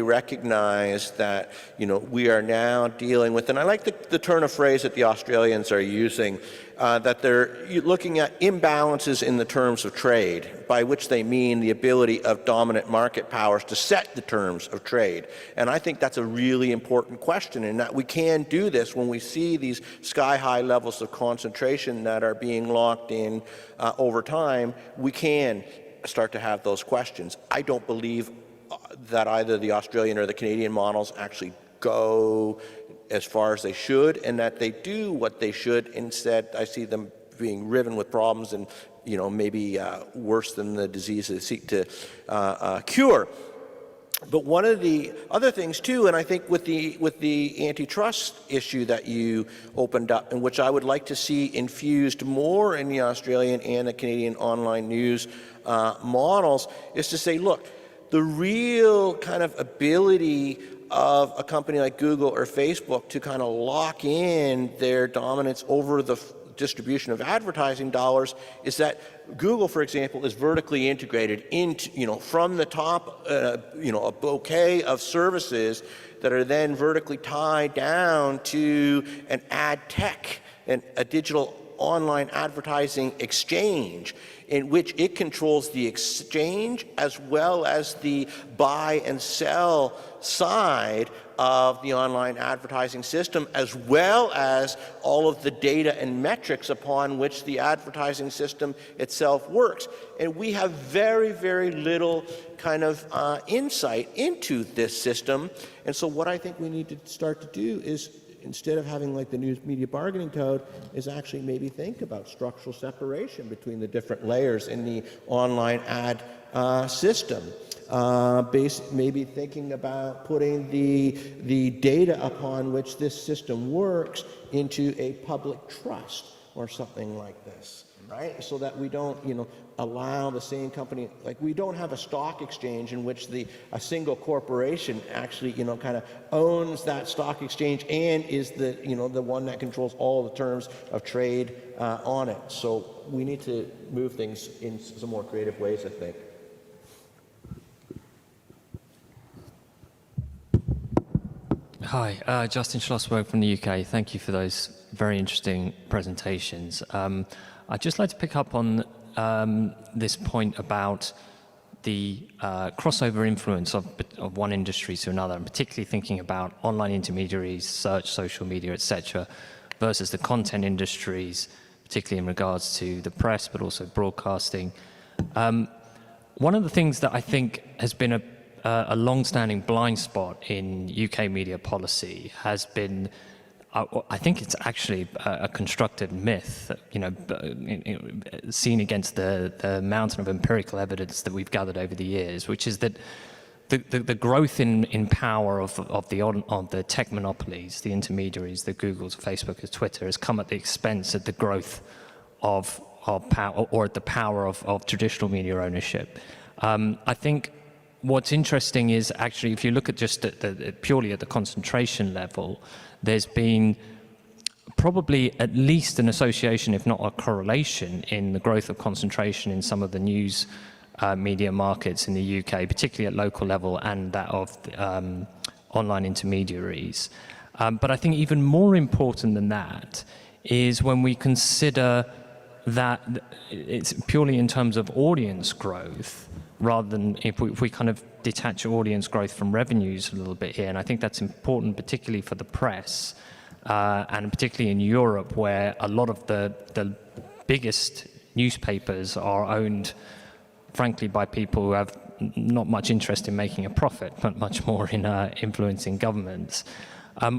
recognize that, we are now dealing with, and I like the turn of phrase that the Australians are using, that they're looking at imbalances in the terms of trade, by which they mean the ability of dominant market powers to set the terms of trade. And I think that's a really important question, and that we can do this when we see these sky-high levels of concentration that are being locked in over time. We can start to have those questions. I don't believe that either the Australian or the Canadian models actually go as far as they should, and that they do what they should. Instead, I see them being riven with problems and, maybe worse than the disease they seek to cure. But one of the other things too, and I think with the antitrust issue that you opened up, and which I would like to see infused more in the Australian and the Canadian online news models, is to say, look, the real kind of ability of a company like Google or Facebook to kind of lock in their dominance over the distribution of advertising dollars is that Google, for example, is vertically integrated into, from the top, a bouquet of services that are then vertically tied down to an ad tech and a digital online advertising exchange, in which it controls the exchange as well as the buy and sell side of the online advertising system, as well as all of the data and metrics upon which the advertising system itself works. And we have very, very little kind of insight into this system. And so what I think we need to start to do is, instead of having like the News Media Bargaining Code, is actually maybe think about structural separation between the different layers in the online ad system. Maybe thinking about putting the data upon which this system works into a public trust or something like this, right? So that we don't, allow the same company, like we don't have a stock exchange in which a single corporation actually, kind of owns that stock exchange and is the one that controls all the terms of trade on it. So we need to move things in some more creative ways, I think. Hi, Justin Schlossberg from the UK. Thank you for those very interesting presentations. I'd just like to pick up on this point about the crossover influence of one industry to another, and particularly thinking about online intermediaries, search, social media, etc., versus the content industries, particularly in regards to the press, but also broadcasting. One of the things that I think has been a long-standing blind spot in UK media policy has been, I think it's actually a constructed myth, seen against the mountain of empirical evidence that we've gathered over the years, which is that the growth in power of the tech monopolies, the intermediaries, the Googles, Facebookers, Twitter, has come at the expense of the growth of power, or at the power of traditional media ownership. I think what's interesting is actually, if you look at just purely at the concentration level, there's been probably at least an association, if not a correlation, in the growth of concentration in some of the news media markets in the UK, particularly at local level, and that of online intermediaries. But I think even more important than that is when we consider that it's purely in terms of audience growth, rather than if we kind of detach audience growth from revenues a little bit here. And I think that's important, particularly for the press, and particularly in Europe, where a lot of the biggest newspapers are owned, frankly, by people who have not much interest in making a profit, but much more in influencing governments.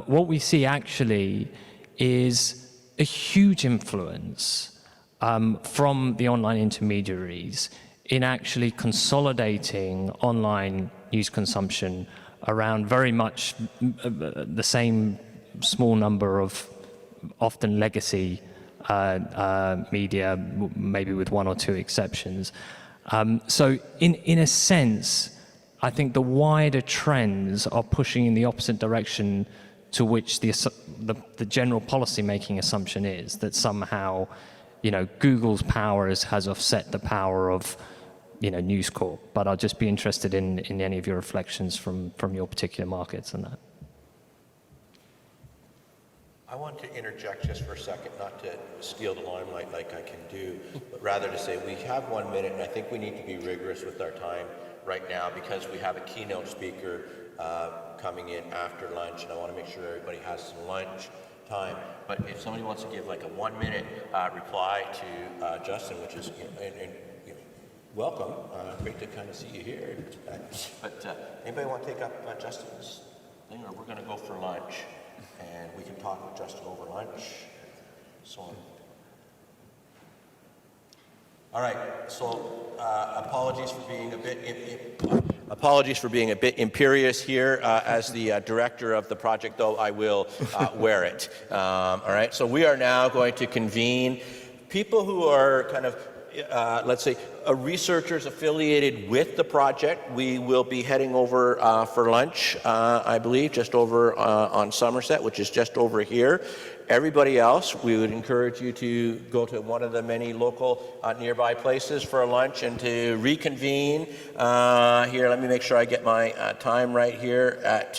What we see actually is a huge influence from the online intermediaries in actually consolidating online news consumption around very much the same small number of often legacy media, maybe with one or two exceptions. So in a sense, I think the wider trends are pushing in the opposite direction to which the general policy-making assumption is, that somehow, Google's power has offset the power of, News Corp. But I'll just be interested in any of your reflections from your particular markets on that. I want to interject just for a second, not to steal the limelight like I can do, but rather to say we have 1 minute, and I think we need to be rigorous with our time right now because we have a keynote speaker coming in after lunch, and I want to make sure everybody has some lunch time. But if somebody wants to give like a 1 minute reply to Justin, which is, welcome, great to kind of see you here. But anybody want to take up Justin's thing, or we're going to go for lunch? And we can talk with Justin over lunch, so on. All right, so apologies for being a bit imperious here. As the director of the project, though, I will wear it. All right, so we are now going to convene people who are kind of let's say, researchers affiliated with the project. We will be heading over for lunch, I believe, just over on Somerset, which is just over here. Everybody else, we would encourage you to go to one of the many local nearby places for a lunch and to reconvene here. Let me make sure I get my time right here at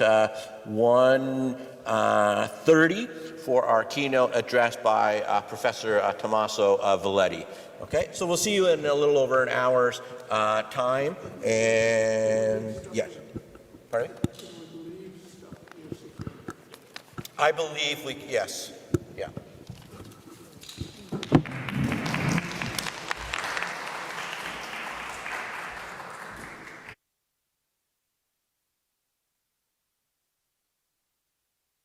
1:30 for our keynote address by Professor Tommaso Valetti. Okay, so we'll see you in a little over an hour's time. And yes, pardon me? I believe yes.